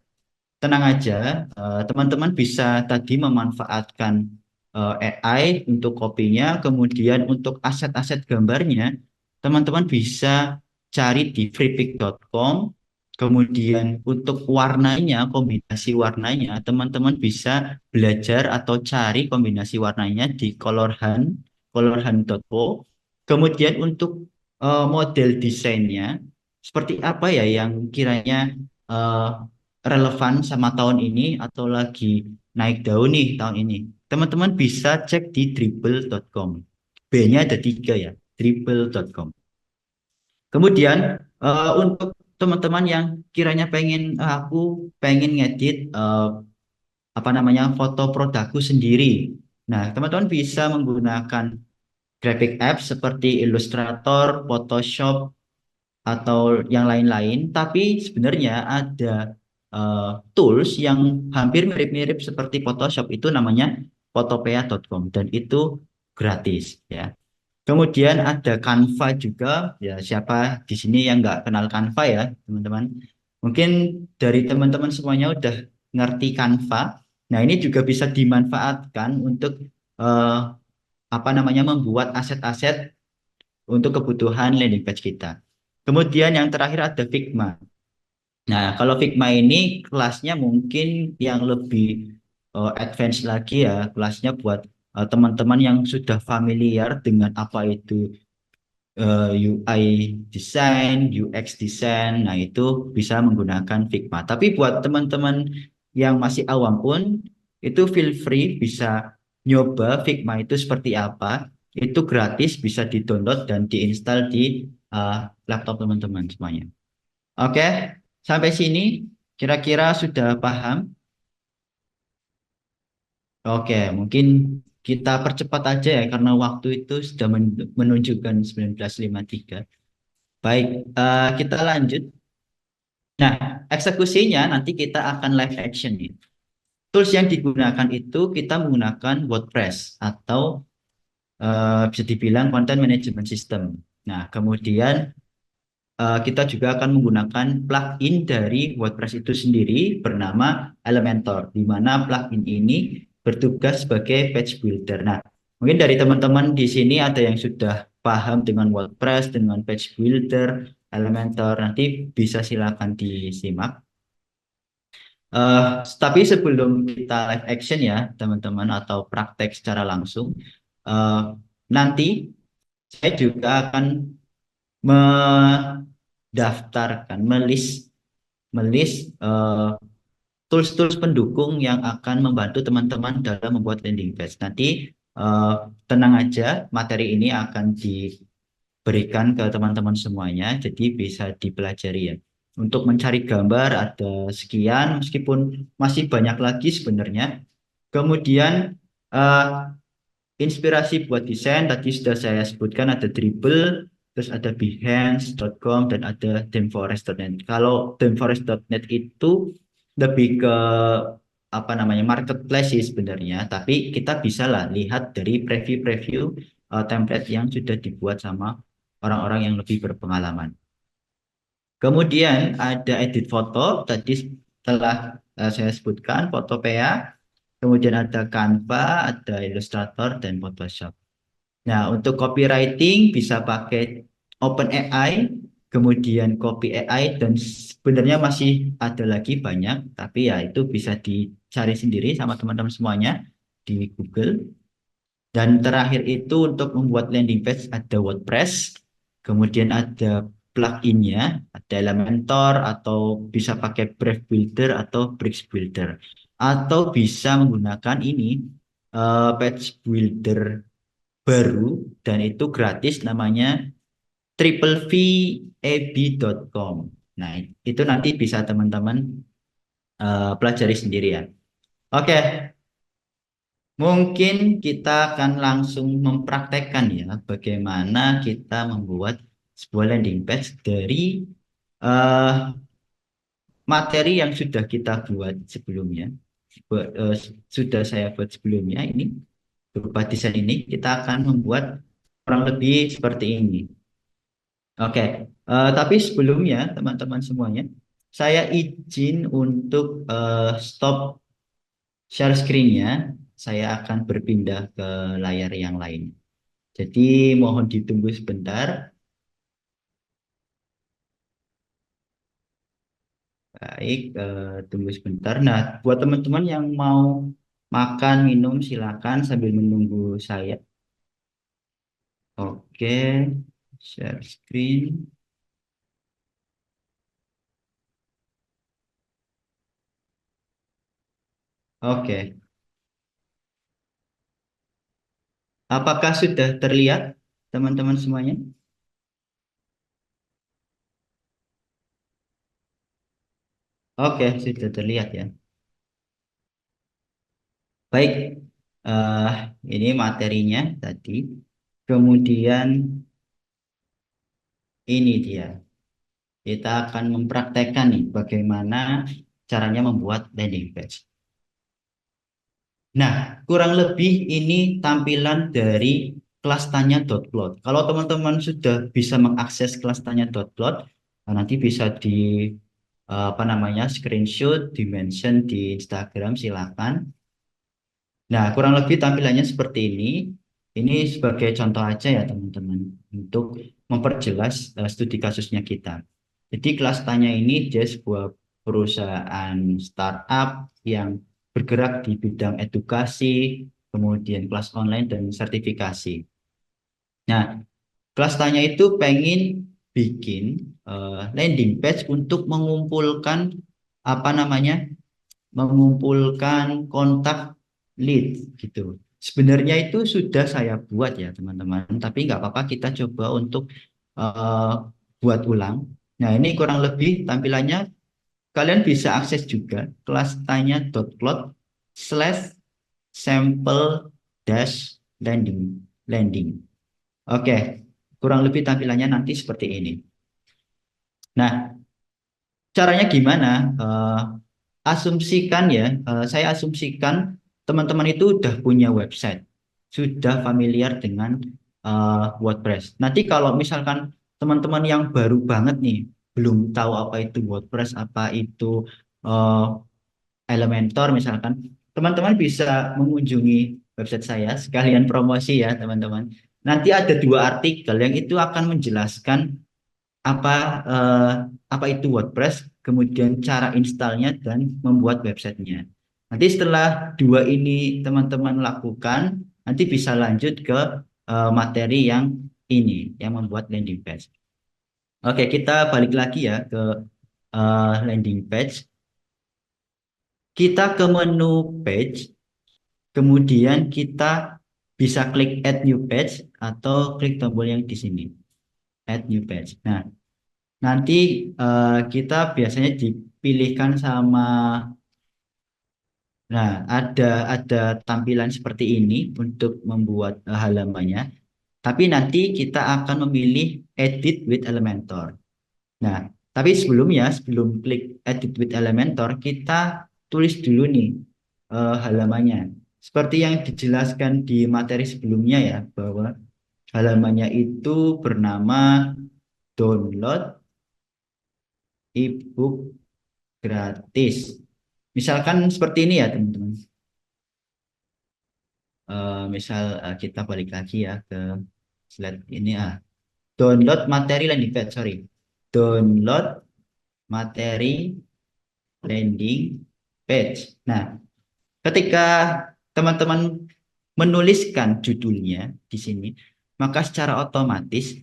tenang aja, teman-teman bisa tadi memanfaatkan AI untuk kopinya, kemudian untuk aset-aset gambarnya, teman-teman bisa cari di freepik.com, kemudian untuk warnanya, kombinasi warnanya, teman-teman bisa belajar atau cari kombinasi warnanya di colorhan.co. Kemudian untuk model desainnya, seperti apa ya yang kiranya eh, relevan sama tahun ini atau lagi naik daun nih tahun ini. Teman-teman bisa cek di dribble.com. B-nya ada 3 ya, dribble.com. Kemudian untuk teman-teman yang kiranya pengen aku pengen ngedit apa namanya foto produkku sendiri. Nah, teman-teman bisa menggunakan graphic apps seperti Illustrator, Photoshop, atau yang lain-lain, tapi sebenarnya ada tools yang hampir mirip-mirip seperti Photoshop itu namanya photopea.com dan itu gratis ya. Kemudian ada Canva juga, ya siapa di sini yang nggak kenal Canva ya teman-teman. Mungkin dari teman-teman semuanya udah ngerti Canva. Nah ini juga bisa dimanfaatkan untuk eh, apa namanya membuat aset-aset untuk kebutuhan landing page kita. Kemudian yang terakhir ada Figma. Nah, kalau Figma ini kelasnya mungkin yang lebih advance lagi ya, kelasnya buat teman-teman yang sudah familiar dengan apa itu UI design, UX design. Nah, itu bisa menggunakan Figma. Tapi buat teman-teman yang masih awam pun, itu feel free bisa nyoba Figma itu seperti apa. Itu gratis, bisa di-download dan diinstal di uh, laptop teman-teman semuanya. Oke, sampai sini kira-kira sudah paham? Oke, mungkin kita percepat aja ya karena waktu itu sudah menunjukkan 19.53. Baik, kita lanjut. Nah, eksekusinya nanti kita akan live action nih. Tools yang digunakan itu kita menggunakan WordPress atau bisa dibilang content management system. Nah, kemudian kita juga akan menggunakan plugin dari WordPress itu sendiri bernama Elementor, di mana plugin ini bertugas sebagai page builder. Nah, mungkin dari teman-teman di sini ada yang sudah paham dengan WordPress, dengan page builder, Elementor, nanti bisa silakan disimak. Eh, tapi sebelum kita live action ya, teman-teman, atau praktek secara langsung, eh, nanti saya juga akan mendaftarkan, melis tools-tools pendukung yang akan membantu teman-teman dalam membuat landing page. Nanti eh, tenang aja, materi ini akan diberikan ke teman-teman semuanya, jadi bisa dipelajari ya. Untuk mencari gambar ada sekian, meskipun masih banyak lagi sebenarnya. Kemudian eh, inspirasi buat desain tadi sudah saya sebutkan ada Dribble, terus ada Behance.com dan ada Demforest.net. Kalau Demforest.net itu lebih ke apa namanya marketplace sih sebenarnya, tapi kita bisa lah lihat dari preview-preview template yang sudah dibuat sama orang-orang yang lebih berpengalaman. Kemudian ada edit foto, tadi telah saya sebutkan Photopea, kemudian ada Canva, ada Illustrator, dan Photoshop. Nah, untuk copywriting bisa pakai OpenAI, kemudian Copy AI, dan sebenarnya masih ada lagi banyak, tapi ya itu bisa dicari sendiri sama teman-teman semuanya di Google. Dan terakhir itu untuk membuat landing page ada WordPress, kemudian ada pluginnya, ada Elementor, atau bisa pakai Brave Builder atau Bricks Builder. Atau bisa menggunakan ini, page builder baru dan itu gratis namanya triplevab.com. Nah, itu nanti bisa teman-teman pelajari sendiri ya. Oke, mungkin kita akan langsung mempraktekkan ya bagaimana kita membuat sebuah landing page dari eh, materi yang sudah kita buat sebelumnya. Sudah saya buat sebelumnya ini berupa desain ini kita akan membuat kurang lebih seperti ini. Oke, tapi sebelumnya teman-teman semuanya, saya izin untuk stop share screen-nya. Saya akan berpindah ke layar yang lain. Jadi mohon ditunggu sebentar. Baik, tunggu sebentar. Nah, buat teman-teman yang mau makan, minum, silakan sambil menunggu saya. Oke, share screen. Oke, apakah sudah terlihat teman-teman semuanya? Oke, sudah terlihat ya. Baik, eh ini materinya tadi. Kemudian ini dia. Kita akan mempraktekkan nih bagaimana caranya membuat landing page. Nah, kurang lebih ini tampilan dari kelas tanya.plot. Kalau teman-teman sudah bisa mengakses kelas tanya.plot, nanti bisa di apa namanya screenshot, dimention di Instagram, silakan. Nah, kurang lebih tampilannya seperti ini. Ini sebagai contoh aja ya teman-teman untuk memperjelas studi kasusnya kita. Jadi kelas tanya ini dia sebuah perusahaan startup yang bergerak di bidang edukasi, kemudian kelas online dan sertifikasi. Nah, kelas tanya itu pengen bikin landing page untuk mengumpulkan apa namanya mengumpulkan kontak lead gitu. Sebenarnya itu sudah saya buat ya teman-teman, tapi nggak apa-apa kita coba untuk eh, buat ulang. Nah ini kurang lebih tampilannya kalian bisa akses juga kelas tanya.plot slash sample dash landing. Oke, kurang lebih tampilannya nanti seperti ini. Nah, caranya gimana? Asumsikan ya, saya asumsikan teman-teman itu udah punya website, sudah familiar dengan WordPress. Nanti kalau misalkan teman-teman yang baru banget nih, belum tahu apa itu WordPress, apa itu eh, Elementor misalkan, teman-teman bisa mengunjungi website saya, sekalian promosi ya teman-teman. Nanti ada dua artikel yang itu akan menjelaskan apa eh, apa itu WordPress, kemudian cara installnya dan membuat websitenya. Nanti setelah dua ini teman-teman lakukan, nanti bisa lanjut ke materi yang ini, yang membuat landing page. Oke, kita balik lagi ya ke landing page. Kita ke menu page, kemudian kita bisa klik add new page atau klik tombol yang di sini, add new page. Nah, nanti kita biasanya dipilihkan sama, nah ada tampilan seperti ini untuk membuat halamannya. Tapi nanti kita akan memilih Edit with Elementor. Nah, tapi sebelumnya sebelum klik Edit with Elementor, kita tulis dulu nih halamannya. Seperti yang dijelaskan di materi sebelumnya ya, bahwa halamannya itu bernama download ebook gratis. Misalkan seperti ini ya teman-teman. Misal kita balik lagi ya ke slide ini download materi landing page, sorry. Download materi landing page. Nah, ketika teman-teman menuliskan judulnya di sini, maka secara otomatis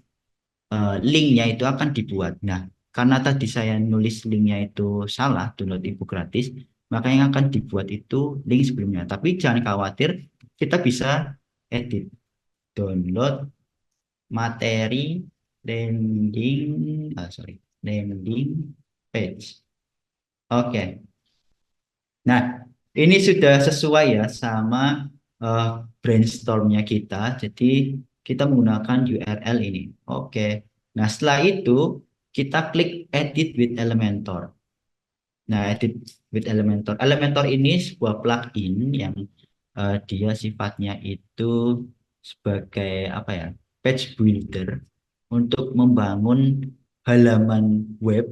linknya itu akan dibuat. Nah, karena tadi saya nulis linknya itu salah, download ebook gratis, maka yang akan dibuat itu link sebelumnya. Tapi jangan khawatir, kita bisa edit, download materi landing, landing page. Oke. Nah, ini sudah sesuai ya sama eh, brainstormnya kita. Jadi kita menggunakan URL ini. Oke. Nah, setelah itu kita klik Edit with Elementor. Nah, Edit with Elementor. Elementor ini sebuah plugin yang dia sifatnya itu sebagai apa ya? Page builder. untuk membangun halaman web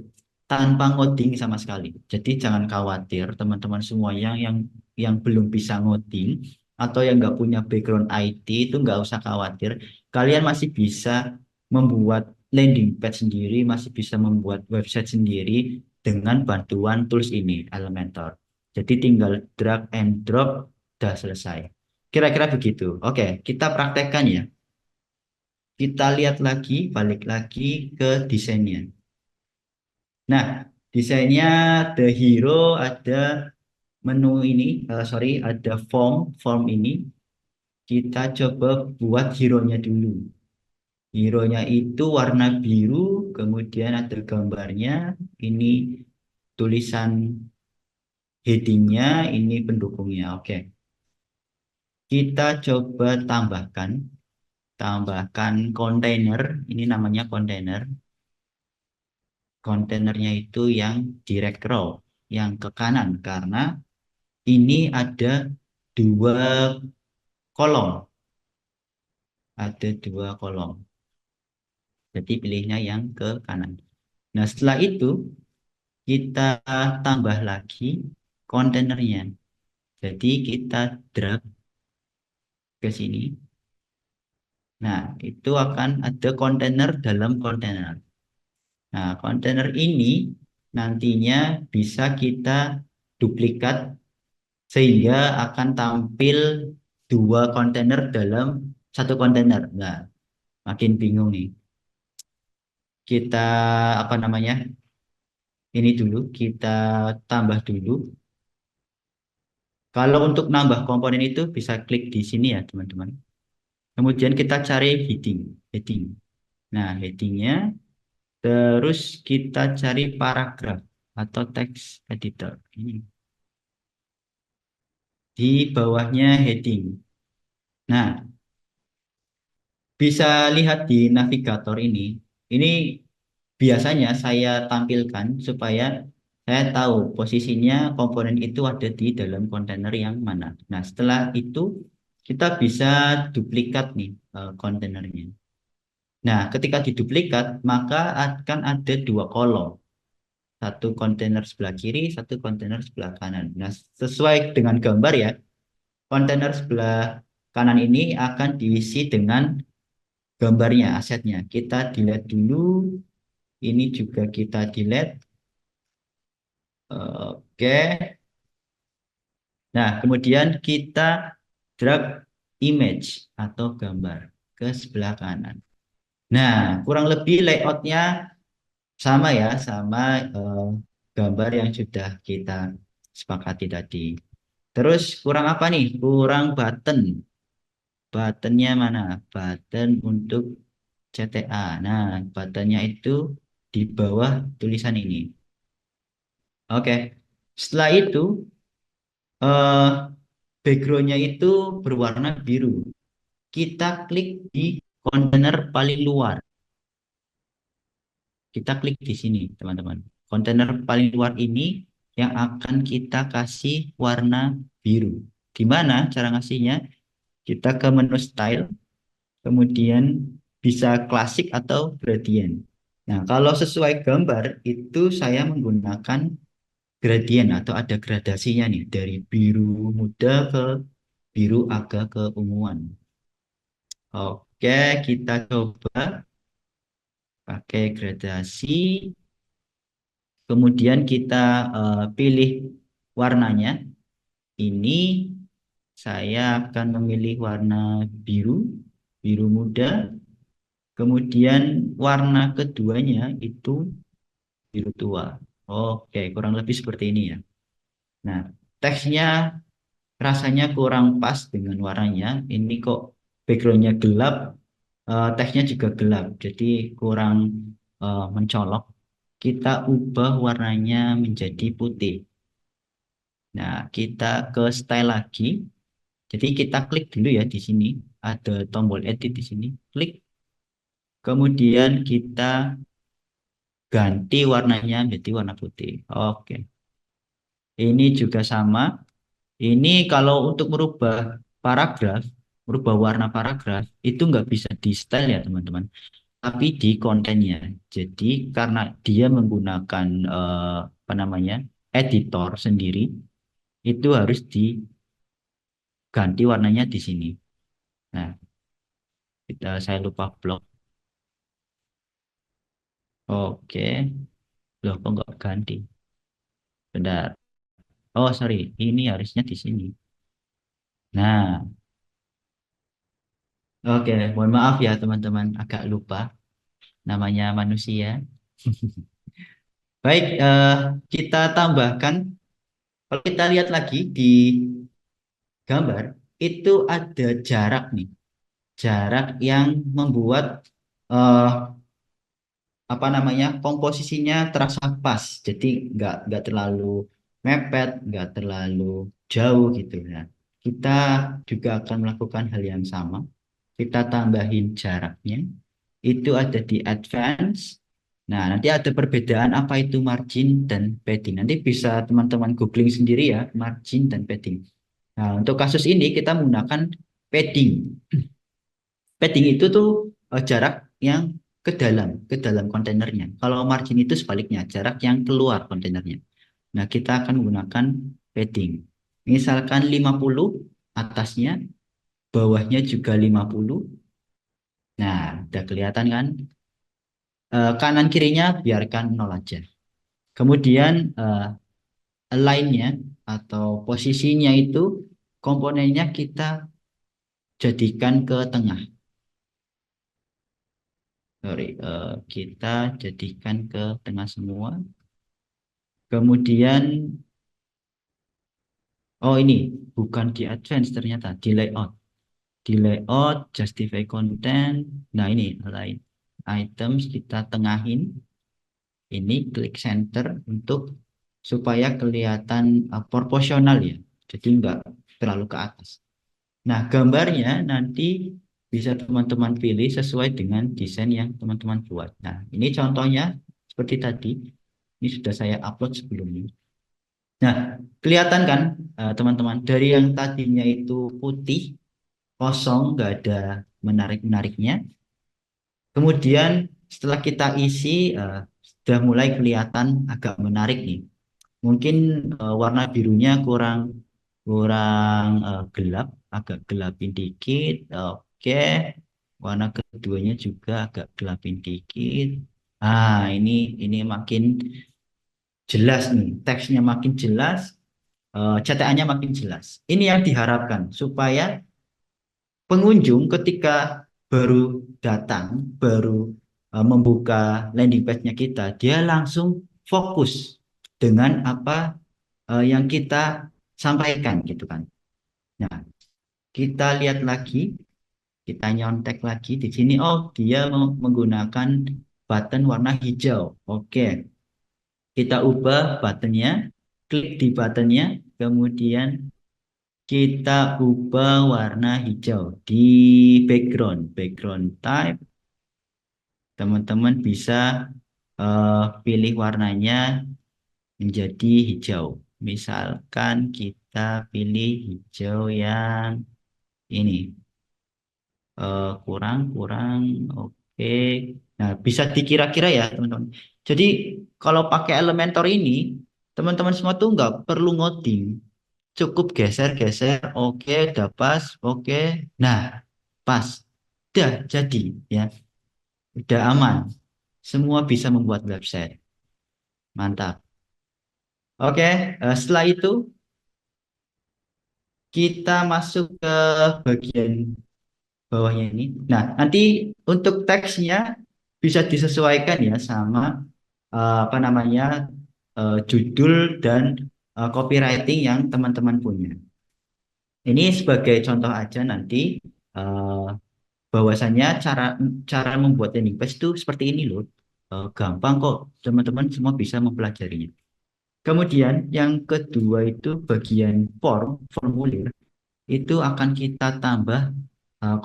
tanpa ngoding sama sekali. Jadi jangan khawatir teman-teman semua yang belum bisa ngoding atau yang nggak punya background IT itu nggak usah khawatir. Kalian masih bisa membuat landing page sendiri, masih bisa membuat website sendiri dengan bantuan tools ini, Elementor. Jadi tinggal drag and drop, udah selesai. Kira-kira begitu. Oke, kita praktekkan ya. Kita lihat lagi, balik lagi ke desainnya. Nah, desainnya the hero ada menu ini, sorry, ada form ini. Kita coba buat hero-nya dulu. Hero-nya itu warna biru, kemudian ada gambarnya. Ini tulisan heading-nya, ini pendukungnya. Oke, kita coba tambahkan kontainer. Ini namanya kontainer. Kontainernya itu yang direct row, yang ke kanan karena ini ada dua kolom, ada dua kolom. Jadi pilihnya yang ke kanan. Nah, setelah itu kita tambah lagi kontainernya. Jadi kita drag ke sini. Nah, itu akan ada kontainer dalam kontainer. Nah, kontainer ini nantinya bisa kita duplikat sehingga akan tampil dua kontainer dalam satu kontainer. Nah, makin bingung nih. Kita apa namanya? Ini dulu kita tambah dulu. Kalau untuk nambah komponen itu bisa klik di sini ya, teman-teman. Kemudian kita cari heading. Nah, headingnya terus kita cari paragraf atau text editor. Ini di bawahnya heading. Nah, bisa lihat di navigator ini. Ini biasanya saya tampilkan supaya saya tahu posisinya komponen itu ada di dalam kontainer yang mana. Nah, setelah itu kita bisa duplikat nih kontainernya. Nah, ketika diduplikat, maka akan ada dua kolom. Satu kontainer sebelah kiri, satu kontainer sebelah kanan. Nah, sesuai dengan gambar ya, kontainer sebelah kanan ini akan diisi dengan gambarnya, asetnya. Kita delete dulu, ini juga kita delete. Oke. Nah, kemudian kita drag image atau gambar ke sebelah kanan. Nah, kurang lebih layoutnya sama ya, sama gambar yang sudah kita sepakati tadi. Terus kurang apa nih? Kurang button. Buttonnya mana? Button untuk CTA. Nah, buttonnya itu di bawah tulisan ini. Oke. Setelah itu, eh, backgroundnya itu berwarna biru. Kita klik di kontainer paling luar. Kita klik di sini, teman-teman. Kontainer paling luar ini yang akan kita kasih warna biru. Di mana cara ngasihnya? Kita ke menu style, kemudian bisa klasik atau gradient. Nah, kalau sesuai gambar, itu saya menggunakan gradient atau ada gradasinya nih, dari biru muda ke biru agak keunguan. Oke, kita coba pakai gradasi. Kemudian kita pilih warnanya. Ini saya akan memilih warna biru, biru muda. Kemudian warna keduanya itu biru tua. Oke, kurang lebih seperti ini ya. Nah, teksnya rasanya kurang pas dengan warnanya. Ini kok backgroundnya gelap, teksnya juga gelap. Jadi kurang mencolok. Kita ubah warnanya menjadi putih. Nah, kita ke style lagi. Jadi kita klik dulu ya di sini. Ada tombol edit di sini. Klik. Kemudian kita ganti warnanya menjadi warna putih. Oke. Ini juga sama. Ini kalau untuk merubah paragraf, merubah warna paragraf, itu nggak bisa di style ya teman-teman. tapi di kontennya. Jadi karena dia menggunakan apa namanya editor sendiri, itu harus diganti warnanya di sini. Nah, saya lupa blok. Oke, loh kok nggak ganti? Bentar. Oh sorry, ini harusnya di sini. Nah, oke, mohon maaf ya teman-teman, agak lupa namanya manusia. Baik, kita tambahkan. Kalau kita lihat lagi di gambar, itu ada jarak nih, jarak yang membuat eh, apa namanya komposisinya terasa pas. Jadi nggak terlalu mepet, nggak terlalu jauh gitu ya. Kita juga akan melakukan hal yang sama. Kita tambahin jaraknya. Itu ada di advance. Nah, nanti ada perbedaan apa itu margin dan padding. Nanti bisa teman-teman googling sendiri ya, margin dan padding. Nah, untuk kasus ini kita menggunakan padding. Padding itu tuh jarak yang ke dalam kontainernya. Kalau margin itu sebaliknya, jarak yang keluar kontainernya. Nah, kita akan menggunakan padding. Misalkan 50 atasnya, bawahnya juga 50. Nah, udah kelihatan kan? Kanan kirinya biarkan nol aja. Kemudian align-nya atau posisinya itu komponennya kita jadikan ke tengah. Sorry, kita jadikan ke tengah semua. Kemudian, oh ini bukan di advance ternyata, di layout. Di layout, justify content. Nah ini align items kita tengahin. Ini klik center untuk supaya kelihatan proporsional ya. Jadi enggak terlalu ke atas. Nah, gambarnya nanti bisa teman-teman pilih sesuai dengan desain yang teman-teman buat. Nah, ini contohnya seperti tadi. Ini sudah saya upload sebelumnya. Nah, kelihatan kan teman-teman dari yang tadinya itu putih, kosong, nggak ada menarik-menariknya. Kemudian setelah kita isi, sudah mulai kelihatan agak menarik nih. Mungkin warna birunya kurang kurang gelap, agak gelapin dikit. Oke, warna keduanya juga agak gelapin dikit. Ah, ini makin jelas nih, teksnya makin jelas, cetakannya makin jelas. Ini yang diharapkan supaya pengunjung ketika baru datang, baru membuka landing page-nya kita, dia langsung fokus dengan apa yang kita sampaikan gitu kan. Nah, kita lihat lagi, kita nyontek lagi di sini. Oh, dia menggunakan button warna hijau. Oke, kita ubah buttonnya, klik di buttonnya, kemudian kita ubah warna hijau di background type. Teman-teman bisa pilih warnanya menjadi hijau. Misalkan kita pilih hijau yang ini. Kurang, oke. Nah, bisa dikira-kira ya, teman-teman. Jadi, kalau pakai Elementor ini, teman-teman semua tuh nggak perlu ngoding. Cukup geser-geser, oke, udah pas, oke. Nah, pas. Udah jadi, ya. Udah aman. Semua bisa membuat website. Mantap. Oke, setelah itu kita masuk ke bagian bawahnya ini. Nah, nanti untuk teksnya bisa disesuaikan ya sama apa namanya judul dan copywriting yang teman-teman punya. Ini sebagai contoh aja nanti eh, bahwasannya cara cara membuat landing page itu seperti ini loh. Gampang kok, teman-teman semua bisa mempelajarinya. Kemudian yang kedua itu bagian formulir itu akan kita tambah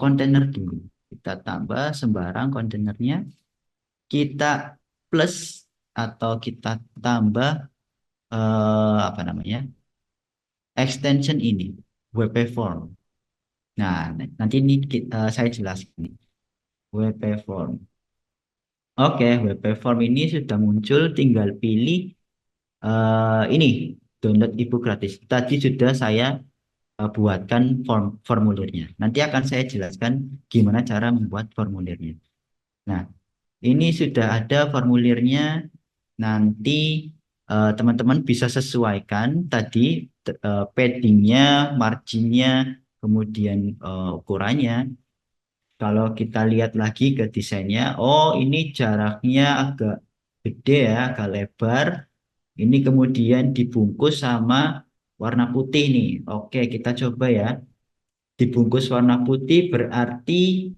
kontainer dulu. Kita tambah sembarang kontainernya, kita plus atau kita tambah apa namanya extension ini WP Form. Nah, nanti ini saya jelaskan nih, WP Form. Oke, web platform ini sudah muncul, tinggal pilih ini download ebook gratis. Tadi sudah saya buatkan formulirnya. Nanti akan saya jelaskan gimana cara membuat formulirnya. Nah, ini sudah ada formulirnya. Nanti teman-teman bisa sesuaikan tadi paddingnya, marginnya, kemudian ukurannya. Kalau kita lihat lagi ke desainnya, oh ini jaraknya agak gede ya, agak lebar. Ini kemudian dibungkus sama warna putih nih. Oke, kita coba ya. Dibungkus warna putih berarti,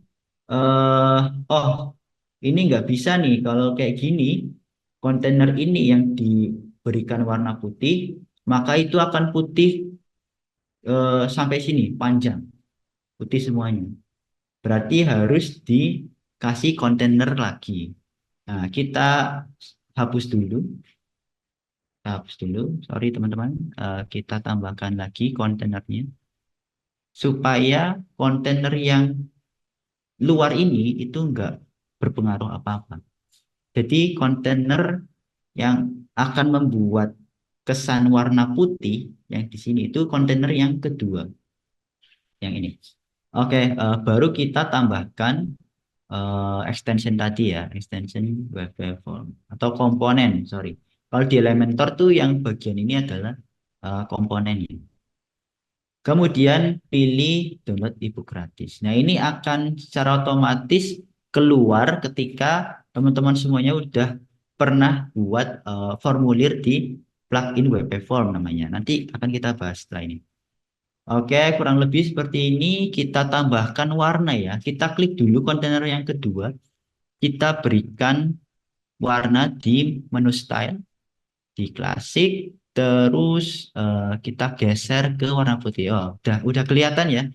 eh oh ini nggak bisa nih kalau kayak gini. Kontainer ini yang diberikan warna putih, maka itu akan putih sampai sini, panjang, putih semuanya. Berarti harus dikasih kontainer lagi. Nah, kita hapus dulu. Hapus dulu, sorry teman-teman. Kita tambahkan lagi kontainernya. Supaya kontainer yang luar ini itu enggak berpengaruh apa-apa. Jadi kontainer yang akan membuat kesan warna putih yang di sini itu kontainer yang kedua, yang ini. Oke, baru kita tambahkan extension tadi ya, extension web platform atau komponen, sorry. Kalau di Elementor tuh yang bagian ini adalah komponen ini. Kemudian pilih download ebook gratis. Nah, ini akan secara otomatis keluar ketika teman-teman semuanya udah pernah buat formulir di plugin web platform namanya. Nanti akan kita bahas setelah ini. Oke, kurang lebih seperti ini. Kita tambahkan warna ya. Kita klik dulu kontainer yang kedua. Kita berikan warna di menu style, di klasik, terus kita geser ke warna putih. Oh, udah kelihatan ya,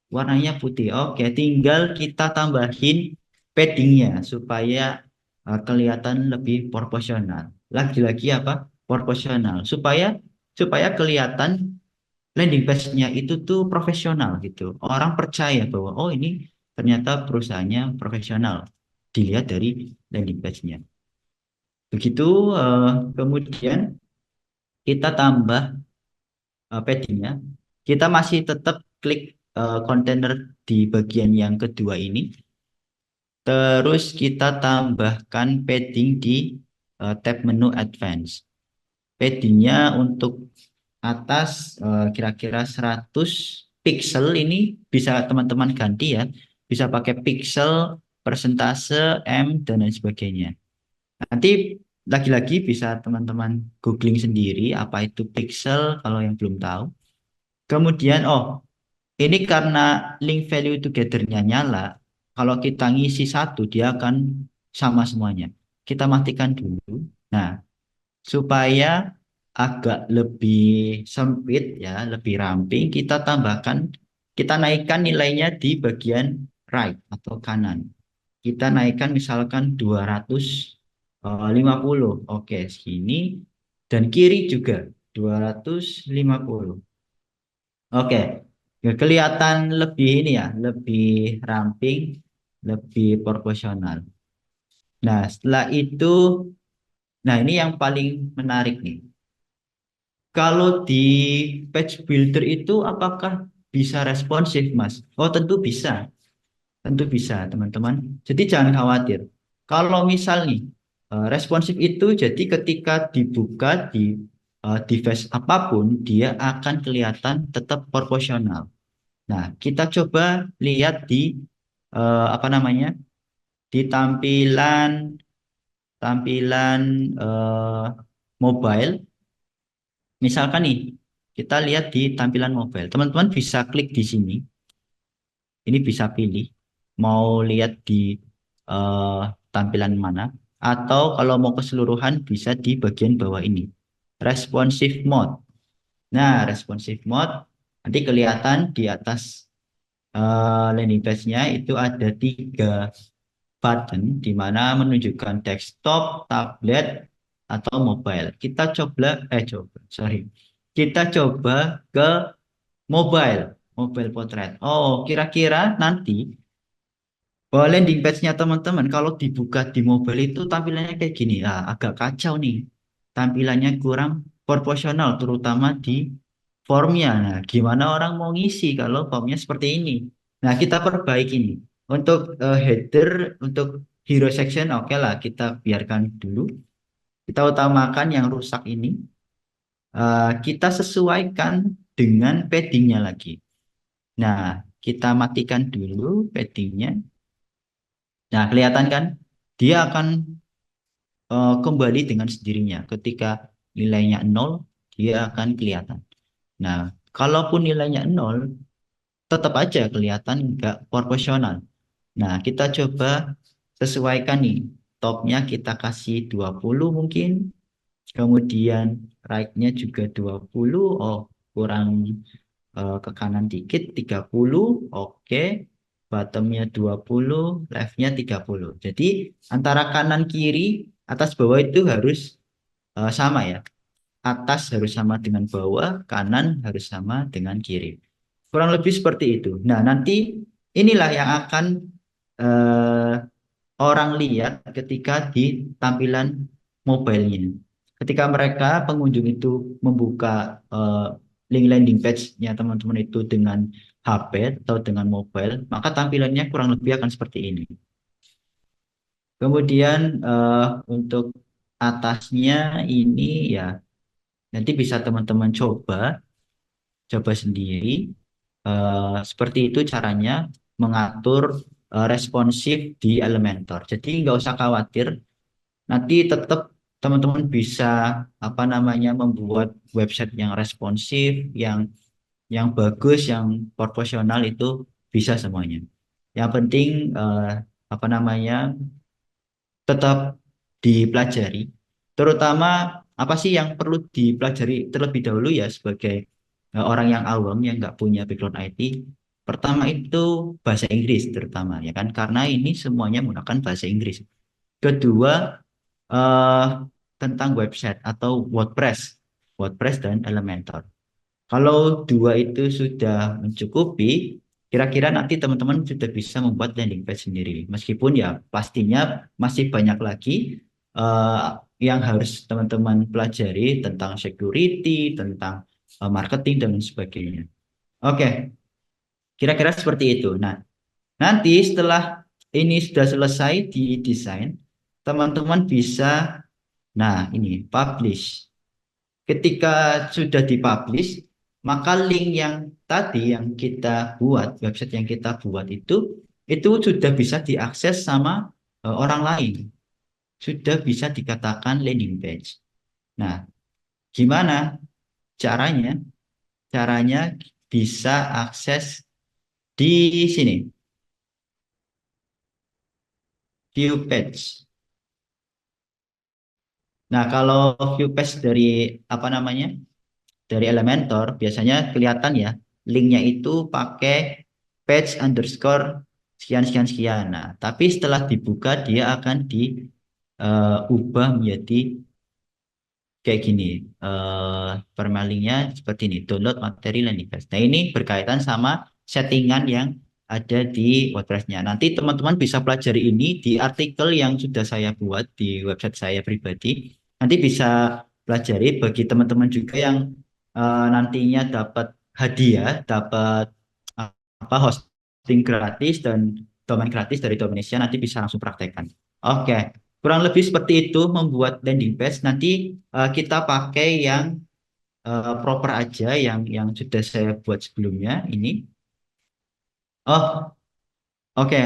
warnanya putih. Oke, tinggal kita tambahin paddingnya supaya kelihatan lebih proporsional. Lagi-lagi apa? Proporsional supaya supaya kelihatan landing page-nya itu tuh profesional gitu. Orang percaya bahwa oh ini ternyata perusahaannya profesional. Dilihat dari landing page-nya. Begitu, kemudian kita tambah padding-nya. Kita masih tetap klik kontainer di bagian yang kedua ini. Terus kita tambahkan padding di tab menu advance. Paddingnya untuk atas kira-kira 100 pixel ini bisa teman-teman ganti ya. Bisa pakai pixel, persentase, M, dan lain sebagainya. Nanti lagi-lagi bisa teman-teman googling sendiri apa itu pixel kalau yang belum tahu. Kemudian, oh ini karena link value together-nya nyala, kalau kita ngisi satu dia akan sama semuanya. Kita matikan dulu. Nah, supaya agak lebih sempit ya, lebih ramping, kita tambahkan, kita naikkan nilainya di bagian right atau kanan. Kita naikkan misalkan 250. Oke, segini. Dan kiri juga 250. Oke, ya, kelihatan lebih ini ya, lebih ramping, lebih proporsional. Nah, setelah itu, nah ini yang paling menarik nih. Kalau di page builder itu apakah bisa responsif, Mas? Oh, tentu bisa, teman-teman. Jadi jangan khawatir. Kalau misal nih, responsif itu jadi ketika dibuka di device apapun, dia akan kelihatan tetap proporsional. Nah, kita coba lihat di apa namanya? Di tampilan mobile. Misalkan nih, kita lihat di tampilan mobile. Teman-teman bisa klik di sini. Ini bisa pilih mau lihat di eh, tampilan mana, atau kalau mau keseluruhan bisa di bagian bawah ini. Responsive mode. Nah, responsive mode nanti kelihatan di atas landing page-nya itu ada 3 button di mana menunjukkan desktop, tablet, atau mobile. Sorry. Kita coba ke mobile, mobile portrait. Oh, kira-kira nanti Oh, landing page-nya teman-teman kalau dibuka di mobile itu tampilannya kayak gini. Ah, agak kacau nih. Tampilannya kurang proporsional terutama di formnya. Nah, gimana orang mau ngisi kalau formnya seperti ini? Nah, kita perbaiki nih. Untuk header, untuk hero section, oke lah kita biarkan dulu. Kita utamakan yang rusak ini. Kita sesuaikan dengan paddingnya lagi. Nah, kita matikan dulu paddingnya. Nah, kelihatan kan? Dia akan kembali dengan sendirinya. Ketika nilainya nol, dia akan kelihatan. Nah, kalaupun nilainya nol, tetap aja kelihatan nggak proporsional. Nah, kita coba sesuaikan nih. Topnya kita kasih 20 mungkin. Kemudian right-nya juga 20. Oh, kurang ke kanan dikit 30. Oke. Bottomnya 20, left-nya 30. Jadi antara kanan kiri, atas bawah itu harus sama ya. Atas harus sama dengan bawah, kanan harus sama dengan kiri. Kurang lebih seperti itu. Nah, nanti inilah yang akan eh, orang lihat ketika di tampilan mobilenya. Ketika mereka pengunjung itu membuka link landing page-nya teman-teman itu dengan HP atau dengan mobile, maka tampilannya kurang lebih akan seperti ini. Kemudian untuk atasnya ini ya nanti bisa teman-teman coba sendiri. Seperti itu caranya mengatur responsif di Elementor. Jadi nggak usah khawatir, nanti tetap teman-teman bisa apa namanya membuat website yang responsif, yang bagus, yang proporsional itu bisa semuanya. Yang penting apa namanya tetap dipelajari, terutama apa sih yang perlu dipelajari terlebih dahulu ya sebagai orang yang awam yang nggak punya background IT. Pertama itu bahasa Inggris terutama ya kan, karena ini semuanya menggunakan bahasa Inggris. Kedua eh, tentang website atau WordPress dan Elementor. Kalau dua itu sudah mencukupi, kira-kira nanti teman-teman sudah bisa membuat landing page sendiri. Meskipun ya pastinya masih banyak lagi eh, yang harus teman-teman pelajari tentang security, tentang marketing dan lain sebagainya. Oke, kira-kira seperti itu. Nah, nanti setelah ini sudah selesai di desain, teman-teman bisa, nah ini publish. Ketika sudah dipublish, maka link yang tadi yang kita buat, website yang kita buat itu sudah bisa diakses sama orang lain. Sudah bisa dikatakan landing page. Nah, gimana caranya? Caranya bisa akses di sini, view page. Nah, kalau view page dari apa namanya? Dari Elementor biasanya kelihatan ya linknya itu pakai page underscore sekian sekian sekian. Nah, tapi setelah dibuka dia akan diubah menjadi kayak gini. Permalingnya seperti ini, download materi landing page. Nah, ini berkaitan sama settingan yang ada di WordPress-nya. Nanti teman-teman bisa pelajari ini di artikel yang sudah saya buat di website saya pribadi. Nanti bisa pelajari bagi teman-teman juga yang nantinya dapat hadiah, dapat apa hosting gratis dan domain gratis dari Dominesia, nanti bisa langsung praktekkan. Oke, kurang lebih seperti itu membuat landing page. Nanti kita pakai yang proper aja, yang sudah saya buat sebelumnya ini. Oh, oke.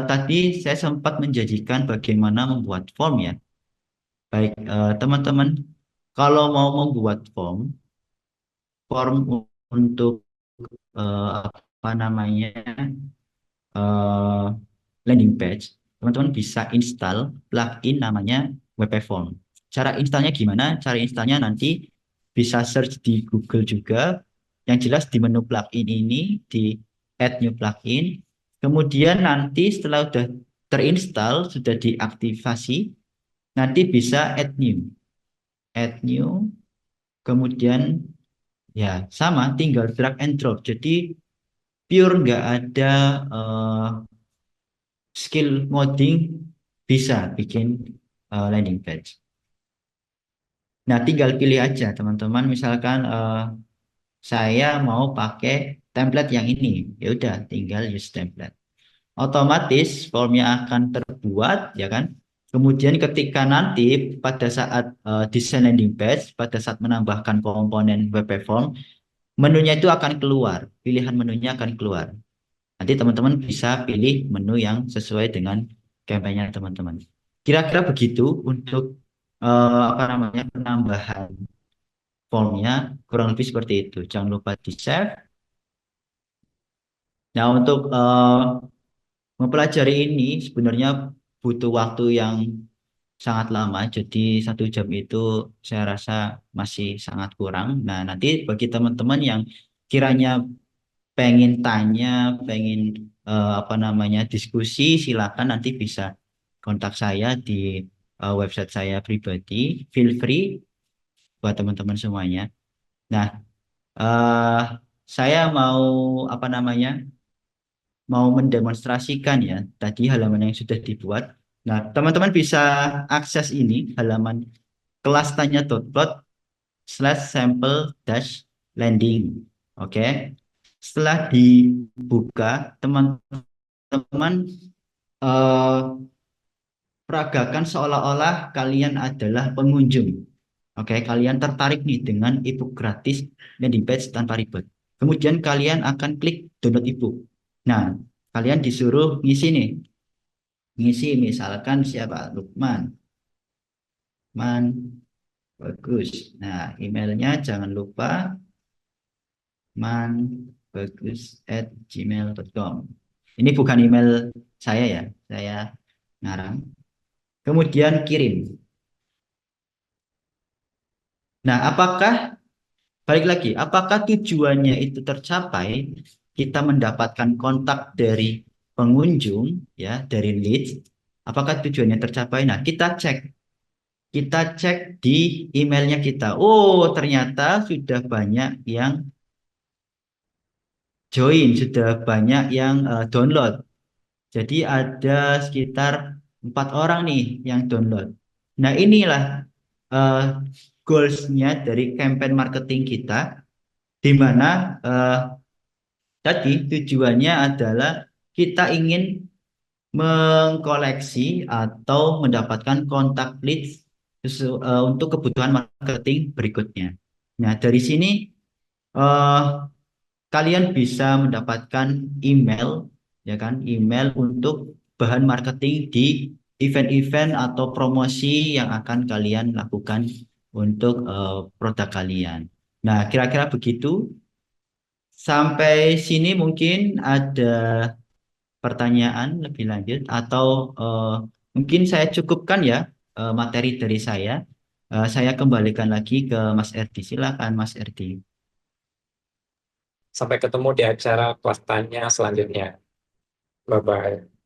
Tadi saya sempat menjanjikan bagaimana membuat form ya. Baik, teman-teman, kalau mau membuat form untuk apa namanya eh, landing page, teman-teman bisa install plugin namanya WP Form. Cara installnya gimana? Cara installnya nanti bisa search di Google juga. Yang jelas di menu plugin ini di add new plugin. Kemudian nanti setelah sudah terinstall, sudah diaktifasi, nanti bisa add new. Add new, kemudian ya sama, tinggal drag and drop. Jadi pure nggak ada skill ngoding bisa bikin landing page. Nah, tinggal pilih aja teman-teman. Misalkan saya mau pakai template yang ini, ya udah tinggal use template. Otomatis formnya akan terbuat, ya kan? Kemudian ketika nanti pada saat desain landing page, pada saat menambahkan komponen web platform, menunya itu akan keluar, pilihan menunya akan keluar. Nanti teman-teman bisa pilih menu yang sesuai dengan campaign-nya teman-teman. Kira-kira begitu untuk apa namanya penambahan formnya, kurang lebih seperti itu. Jangan lupa di-save. Nah, untuk mempelajari ini sebenarnya butuh waktu yang sangat lama, jadi 1 jam itu saya rasa masih sangat kurang. Nah, nanti bagi teman-teman yang kiranya pengen tanya, pengen apa namanya diskusi, silakan nanti bisa kontak saya di website saya pribadi. Feel free buat teman-teman semuanya. Nah, eh saya mau apa namanya? Mau mendemonstrasikan ya tadi halaman yang sudah dibuat. Nah, teman-teman bisa akses ini halaman kelastanya.plot/sample dash landing. Oke. Setelah dibuka, teman-teman eh, peragakan seolah-olah kalian adalah pengunjung. Oke, kalian tertarik nih dengan ebook gratis landing page tanpa ribet. Kemudian kalian akan klik download ebook. Nah, kalian disuruh ngisi nih. Ngisi misalkan siapa? Lukman. Man, bagus. Nah, emailnya jangan lupa manbagus@gmail.com. Ini bukan email saya ya, saya ngarang. Kemudian kirim. Nah, balik lagi, apakah tujuannya itu tercapai? Kita mendapatkan kontak dari pengunjung, ya, dari leads. Apakah tujuannya tercapai? Nah, kita cek di emailnya kita. Oh, ternyata sudah banyak yang join, sudah banyak yang download. Jadi ada sekitar 4 orang nih yang download. Nah, inilah uh, goals-nya dari campaign marketing kita, di mana tadi tujuannya adalah kita ingin mengkoleksi atau mendapatkan kontak leads untuk kebutuhan marketing berikutnya. Nah, dari sini eh, kalian bisa mendapatkan email, ya kan, email untuk bahan marketing di event-event atau promosi yang akan kalian lakukan untuk produk kalian. Nah, kira-kira begitu. Sampai sini mungkin ada pertanyaan lebih lanjut atau mungkin saya cukupkan ya materi dari saya. Saya kembalikan lagi ke Mas Erdi. Silakan Mas Erdi. Sampai ketemu di acara kelas tanya selanjutnya. Bye-bye.